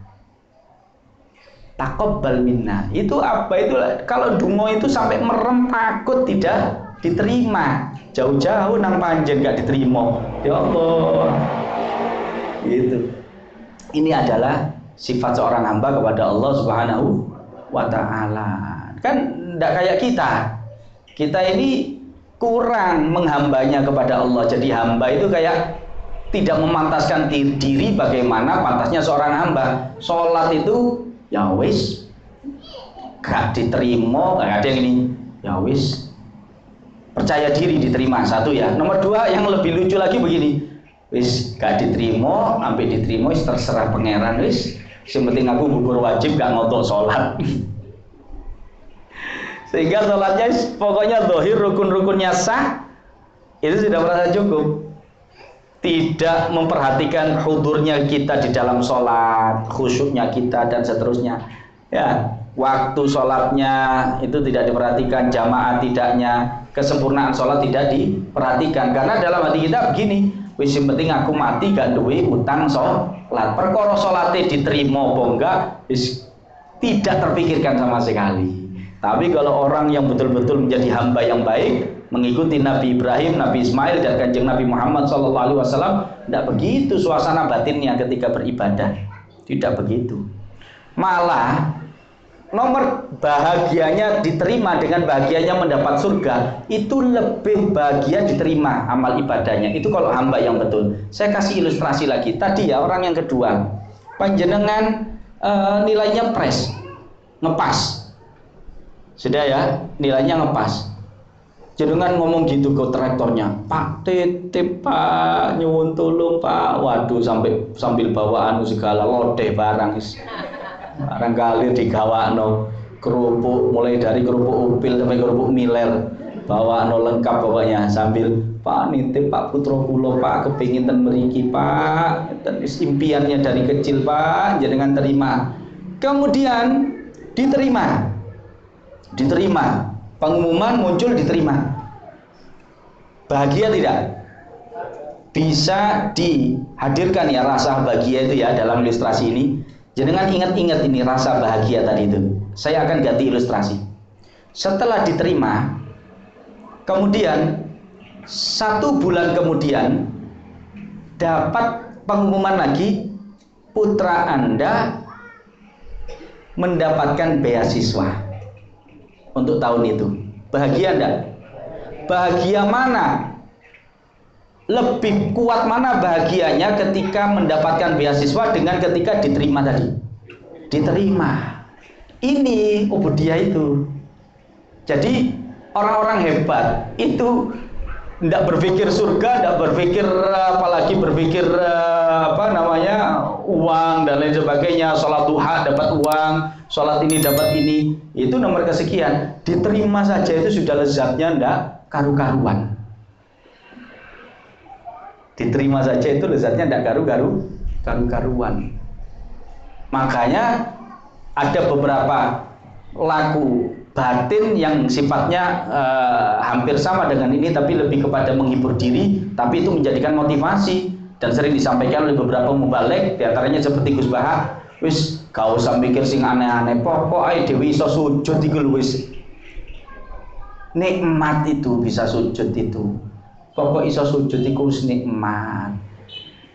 Taqabbal minna. Itu apa itu? Kalau dungo itu sampai merem takut tidak diterima. Jauh-jauh nang panjen gak diterima. Ya Allah. Gitu. Ini adalah sifat seorang hamba kepada Allah Subhanahu wa ta'ala. Kan tidak kayak kita. Kita ini kurang menghambanya kepada Allah. Jadi hamba itu kayak tidak memantaskan diri bagaimana pantasnya seorang hamba. Sholat itu ya wis gak diterima, gak ada yang ini. Ya wis, percaya diri diterima, satu ya. Nomor dua yang lebih lucu lagi begini, wis gak diterima, sampai diterima wis terserah pangeran wis. Yang penting aku gugur wajib gak ngotok sholat. Sehingga sholatnya pokoknya zahir rukun-rukunnya sah, itu sudah merasa cukup. Tidak memperhatikan hudurnya kita di dalam sholat, khusyuknya kita dan seterusnya. Ya, waktu sholatnya itu tidak diperhatikan, jamaah tidaknya, kesempurnaan sholat tidak diperhatikan. Karena dalam hati kita begini, wis yang penting aku mati gak duwe utang sholat. Perkara sholatnya diterima apa enggak, wis tidak terpikirkan sama sekali. Tapi kalau orang yang betul-betul menjadi hamba yang baik, mengikuti Nabi Ibrahim, Nabi Ismail dan Kanjeng Nabi Muhammad SAW, tidak begitu suasana batinnya ketika beribadah. Tidak begitu. Malah nomor bahagianya diterima dengan bahagianya mendapat surga, itu lebih bahagia diterima amal ibadahnya. Itu kalau hamba yang betul. Saya kasih ilustrasi lagi. Tadi ya orang yang kedua, panjenengan nilainya ngepas. Sudah ya, nilainya ngepas. Jenengan ngomong gitu ke traktornya, Pak titip Pak, nyuwun tolong Pak. Waduh, sambil bawaan segala lodeh barang. Barangkali digawakno kerupuk, mulai dari kerupuk upil sampai kerupuk miler, bawakno lengkap pokoknya, sambil Pak nitip Pak putra kula Pak, kepingin ten mriki Pak, impiannya dari kecil Pak, jenengan terima. Kemudian diterima, pengumuman muncul, diterima. Bahagia tidak? Bisa dihadirkan ya rasa bahagia itu ya dalam ilustrasi ini. Jangan ingat-ingat ini rasa bahagia tadi itu. Saya akan ganti ilustrasi. Setelah diterima, kemudian 1 bulan kemudian dapat pengumuman lagi, putra Anda mendapatkan beasiswa untuk tahun itu. Bahagia enggak? Bahagia mana? Lebih kuat mana bahagianya ketika mendapatkan beasiswa dengan ketika diterima tadi? Diterima. Ini ubudiyah itu. Jadi orang-orang hebat itu tidak berpikir surga, tidak berpikir apalagi berpikir uang dan lain sebagainya. Sholat duha dapat uang, sholat ini dapat ini, itu nomor kesekian. Diterima saja itu sudah lezatnya tidak karu-karuan. Diterima saja itu lezatnya tidak karu-karuan. Makanya ada beberapa laku batin yang sifatnya hampir sama dengan ini, tapi lebih kepada menghibur diri, tapi itu menjadikan motivasi dan sering disampaikan oleh beberapa mubalek, diantaranya seperti Gus Baha. Wis gak usah mikir sing aneh-aneh, pokoknya dewi iso sujud iku lho wis. Nikmat itu bisa sujud itu. Pokok iso sujud iku wis nikmat.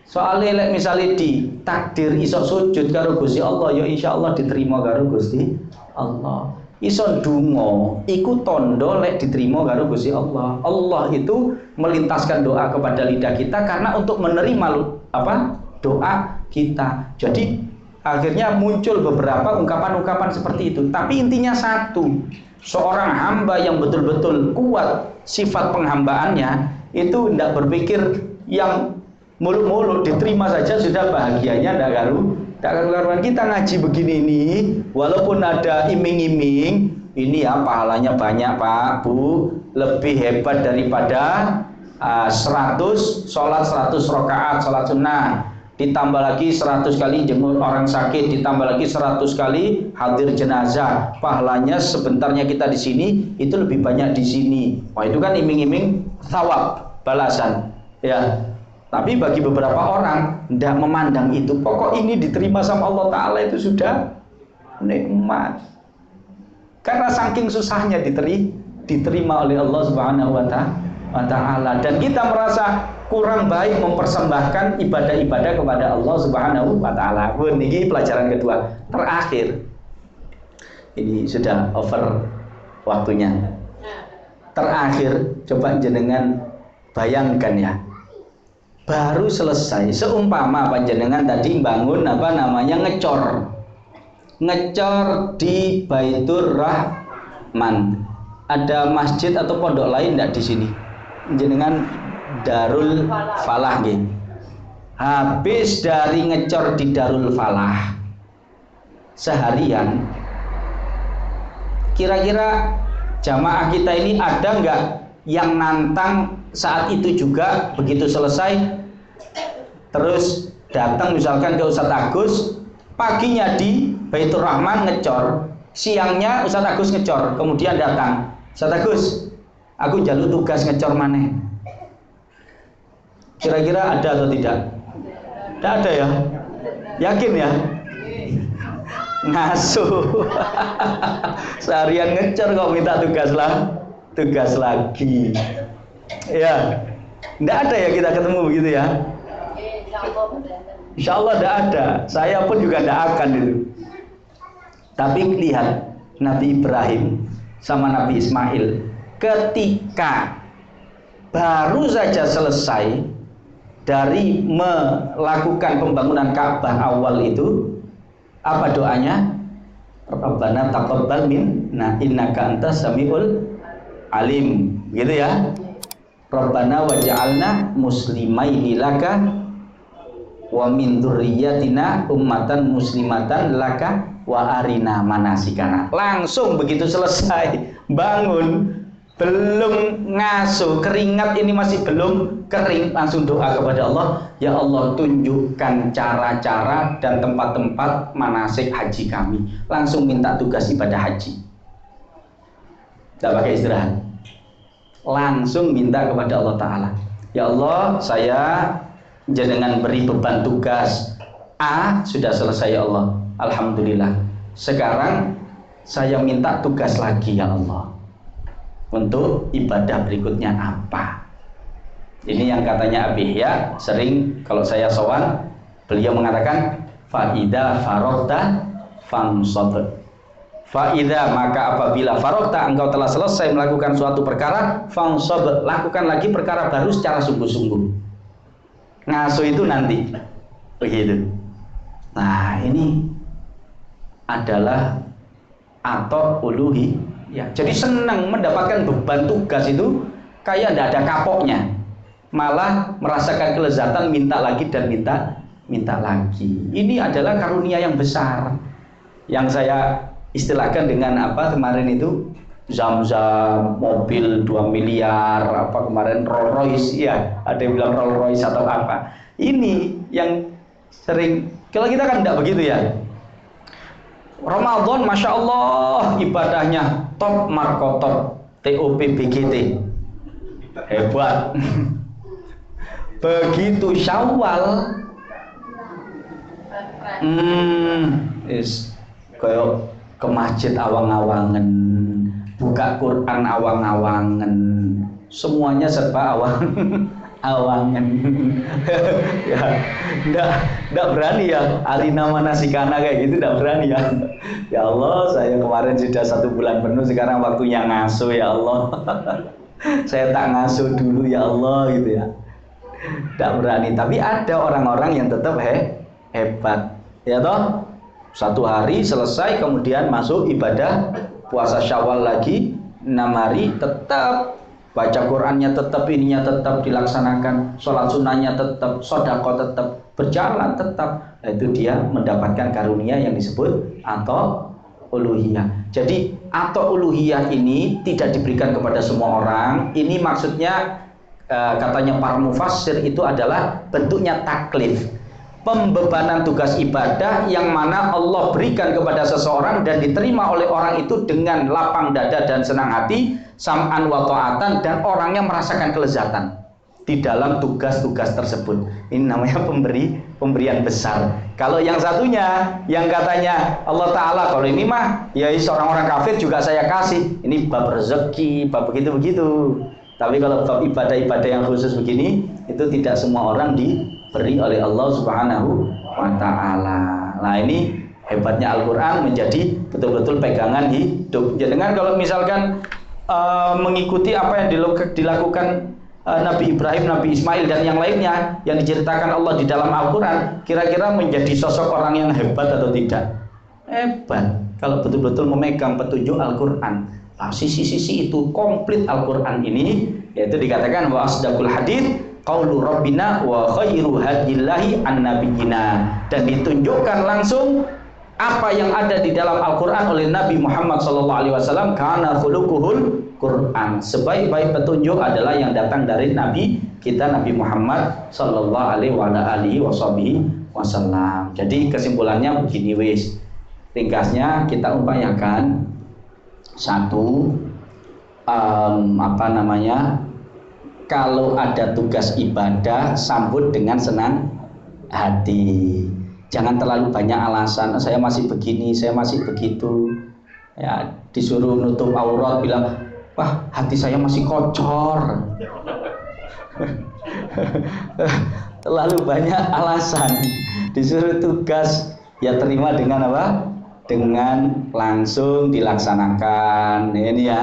Soalnya lek misalnya di takdir iso sujud karo Gusti Allah, ya insyaallah diterima karo Gusti Allah. iso ndonga iku tondo lek diterima karo Gusti Allah. Allah itu melintaskan doa kepada lidah kita karena untuk menerima doa kita. Jadi akhirnya muncul beberapa ungkapan-ungkapan seperti itu. Tapi intinya satu, seorang hamba yang betul-betul kuat sifat penghambaannya itu tidak berpikir yang mulut-mulut, diterima saja sudah bahagianya tidak karu-karuan. Kita ngaji begini ini, walaupun ada iming-iming, ini ya pahalanya banyak Pak, Bu, lebih hebat daripada 100 sholat 100 rakaat sholat sunnah, ditambah lagi 100 kali jenguk orang sakit, ditambah lagi 100 kali hadir jenazah. Pahalanya sebentarnya kita di sini itu lebih banyak di sini. Wah, itu kan iming-iming thawab, balasan. Ya. Tapi bagi beberapa orang tidak memandang itu. Pokok ini diterima sama Allah Ta'ala itu sudah nikmat. Karena saking susahnya diterima oleh Allah Subhanahu wa Ta'ala. Dan kita merasa kurang baik mempersembahkan ibadah-ibadah kepada Allah Subhanahu wa Ta'ala. Ini pelajaran kedua terakhir. Ini sudah over waktunya. Terakhir, coba jenengan bayangkan ya. Baru selesai, seumpama panjenengan tadi bangun ngecor di Baitur Rahman. Ada masjid atau pondok lain enggak di sini? Jenengan Darul Falah nggih. Habis dari ngecor di Darul Falah seharian, kira-kira jamaah kita ini ada enggak yang nantang saat itu juga begitu selesai terus datang misalkan ke Ustadz Agus, paginya di Baitur Rahman ngecor, siangnya Ustadz Agus ngecor, kemudian datang, Ustadz Agus, aku jalur tugas ngecor maneh. Kira-kira ada atau tidak? Tidak ada ya? Yakin ya? Ngasuh. Seharian ngecor kok minta tugas lagi. Ya, tidak ada ya kita ketemu begitu ya. Insya Allah tidak ada. Saya pun juga tidak akan itu. Tapi lihat Nabi Ibrahim sama Nabi Ismail, ketika baru saja selesai dari melakukan pembangunan Ka'bah awal itu, apa doanya? Rabbana taqabbal minna innaka antas samiul alim, gitu ya. Rabbana waj'alna muslimaini laka wa min dzurriyyatina ummatan muslimatan laka wa arina manasikana. Langsung begitu selesai bangun, belum ngasuh, keringat ini masih belum kering, langsung doa kepada Allah, ya Allah tunjukkan cara-cara dan tempat-tempat manasik haji kami. Langsung minta tugas ibadah haji, tidak pakai istirahat, langsung minta kepada Allah Ta'ala, ya Allah saya jenengan beri beban tugas A sudah selesai ya Allah, alhamdulillah, sekarang saya minta tugas lagi ya Allah, untuk ibadah berikutnya apa. Ini yang katanya Abi Yahya sering kalau saya sowan, beliau mengatakan faida farokta fansab. Faida maka apabila farokta engkau telah selesai melakukan suatu perkara, fansab lakukan lagi perkara baru secara sungguh-sungguh. Ngasuh itu nanti begitu. Nah ini adalah atau uluhi ya. Jadi senang mendapatkan beban tugas itu kayak tidak ada kapoknya, malah merasakan kelezatan minta lagi dan minta lagi. Ini adalah karunia yang besar yang saya istilahkan dengan apa kemarin itu, Zam-Zam, mobil 2 miliar, apa kemarin Rolls Royce, ya ada yang bilang Rolls Royce atau apa. Ini yang sering, kalau kita kan tidak begitu ya. Ramadan Masya Allah ibadahnya top markotop, TOP BGT hebat. Begitu Syawal kayak ke masjid awang-awangan, buka Quran awang-awangan, semuanya serba awangan. Ya, enggak berani ya alina manasikana kayak gitu, enggak berani ya. Ya Allah, saya kemarin sudah 1 bulan penuh, sekarang waktunya ngasuh ya Allah. Saya tak ngasuh dulu ya Allah gitu ya. Enggak berani, tapi ada orang-orang yang tetap hebat. Ya toh? 1 hari selesai, kemudian masuk ibadah puasa Syawal lagi 6 hari, tetap baca Qurannya, tetap ininya tetap dilaksanakan, sholat sunnahnya tetap, sodako tetap berjalan tetap. Nah, itu dia mendapatkan karunia yang disebut atau uluhiyah. Jadi atau uluhiyah ini tidak diberikan kepada semua orang. Ini maksudnya katanya para mufassir itu adalah bentuknya taklif, pembebanan tugas ibadah yang mana Allah berikan kepada seseorang dan diterima oleh orang itu dengan lapang dada dan senang hati, sam'an wa ta'atan, dan orangnya merasakan kelezatan di dalam tugas-tugas tersebut. Ini namanya pemberian besar. Kalau yang satunya yang katanya Allah Ta'ala, kalau ini mah ya orang-orang kafir juga saya kasih, ini bab rezeki, bab begitu-begitu. Tapi kalau bab ibadah-ibadah yang khusus begini, itu tidak semua orang diberi oleh Allah Subhanahu wa Ta'ala. Nah, ini hebatnya Al-Quran, menjadi betul-betul pegangan hidup. Jangan kalau misalkan mengikuti apa yang dilakukan Nabi Ibrahim, Nabi Ismail dan yang lainnya yang diceritakan Allah di dalam Al-Quran, kira-kira menjadi sosok orang yang hebat atau tidak? Hebat kalau betul-betul memegang petunjuk Al-Quran. Nah, sisi-sisi itu komplit Al-Quran ini, yaitu dikatakan wa asdaqul hadits qaulu rabbina wa khairu hadillahi an-nabiyina, dan ditunjukkan langsung apa yang ada di dalam Al-Quran oleh Nabi Muhammad SAW. Kana khuluquhul Quran, sebaik-baik petunjuk adalah yang datang dari Nabi kita, Nabi Muhammad SAW. Jadi kesimpulannya begini wis, ringkasnya kita upayakan satu, kalau ada tugas ibadah sambut dengan senang hati. Jangan terlalu banyak alasan, saya masih begini, saya masih begitu. Ya, disuruh nutup aurat bilang, wah hati saya masih kocor. Terlalu banyak alasan. Disuruh tugas, ya terima dengan apa? Dengan langsung dilaksanakan. Ini ya.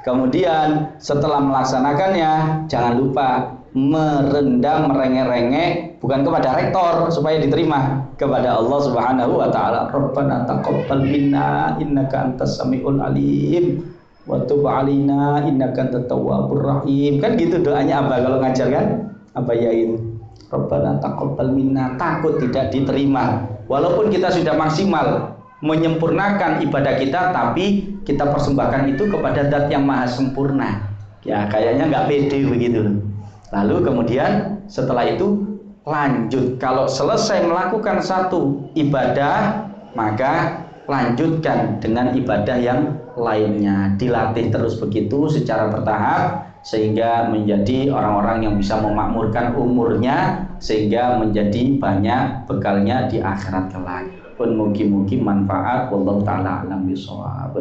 Kemudian setelah melaksanakannya, jangan lupa merendam, merengek-rengek, bukan kepada rektor supaya diterima, kepada Allah Subhanahu wa Ta'ala. Rabbana taqabbal minna innaka antas samiul alim wa tub alaina innaka antat tawwabur rahim. Kan gitu doanya Abah kalau ngajar kan? Abah yain. Rabbana taqabbal minna, takut tidak diterima. Walaupun kita sudah maksimal menyempurnakan ibadah kita, tapi kita persembahkan itu kepada Zat yang maha sempurna. Ya kayaknya nggak pede begitu. Lalu kemudian setelah itu lanjut, kalau selesai melakukan satu ibadah, maka lanjutkan dengan ibadah yang lainnya. Dilatih terus begitu secara bertahap, sehingga menjadi orang-orang yang bisa memakmurkan umurnya, sehingga menjadi banyak bekalnya di akhirat kelak. Pun mugi-mugi manfaat. Wallahu ta'ala alam bisawab.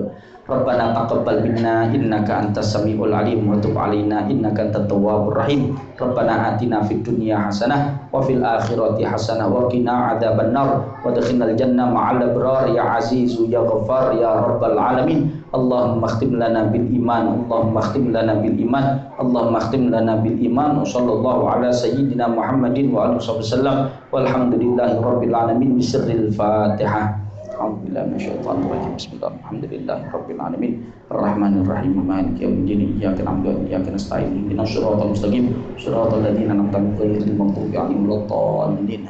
Rabbana taqabbal minna innaka antas samiul alim wa tub alaina innaka antat tawwabur rahim. Rabbana atina fid dunya hasanah wa fil akhirati hasanah wa qina adzabannar wa adkhilnal jannah ma'al abrar ya azizu ya ghaffar ya rabbal alamin. Allahumma khtim lana bil iman, Allahumma khtim lana bil iman, Allahumma khtim lana bil iman. Sallallahu ala sayyidina Muhammadin wa alihi wasallam. Walhamdulillahi rabbil alamin. Bisirril Fatihah. Alhamdulillah minasyaitonir rajim. Bismillahirrahmanirrahim. Alhamdulillahi rabbil alamin. Arrahmanir rahim. Maliki yaumiddin. Iyyaka na'budu wa iyyaka nasta'in. Ihdinas siratal mustaqim. Siratal ladzina an'amta 'alaihim ghairil maghdubi 'alaihim waladdallin.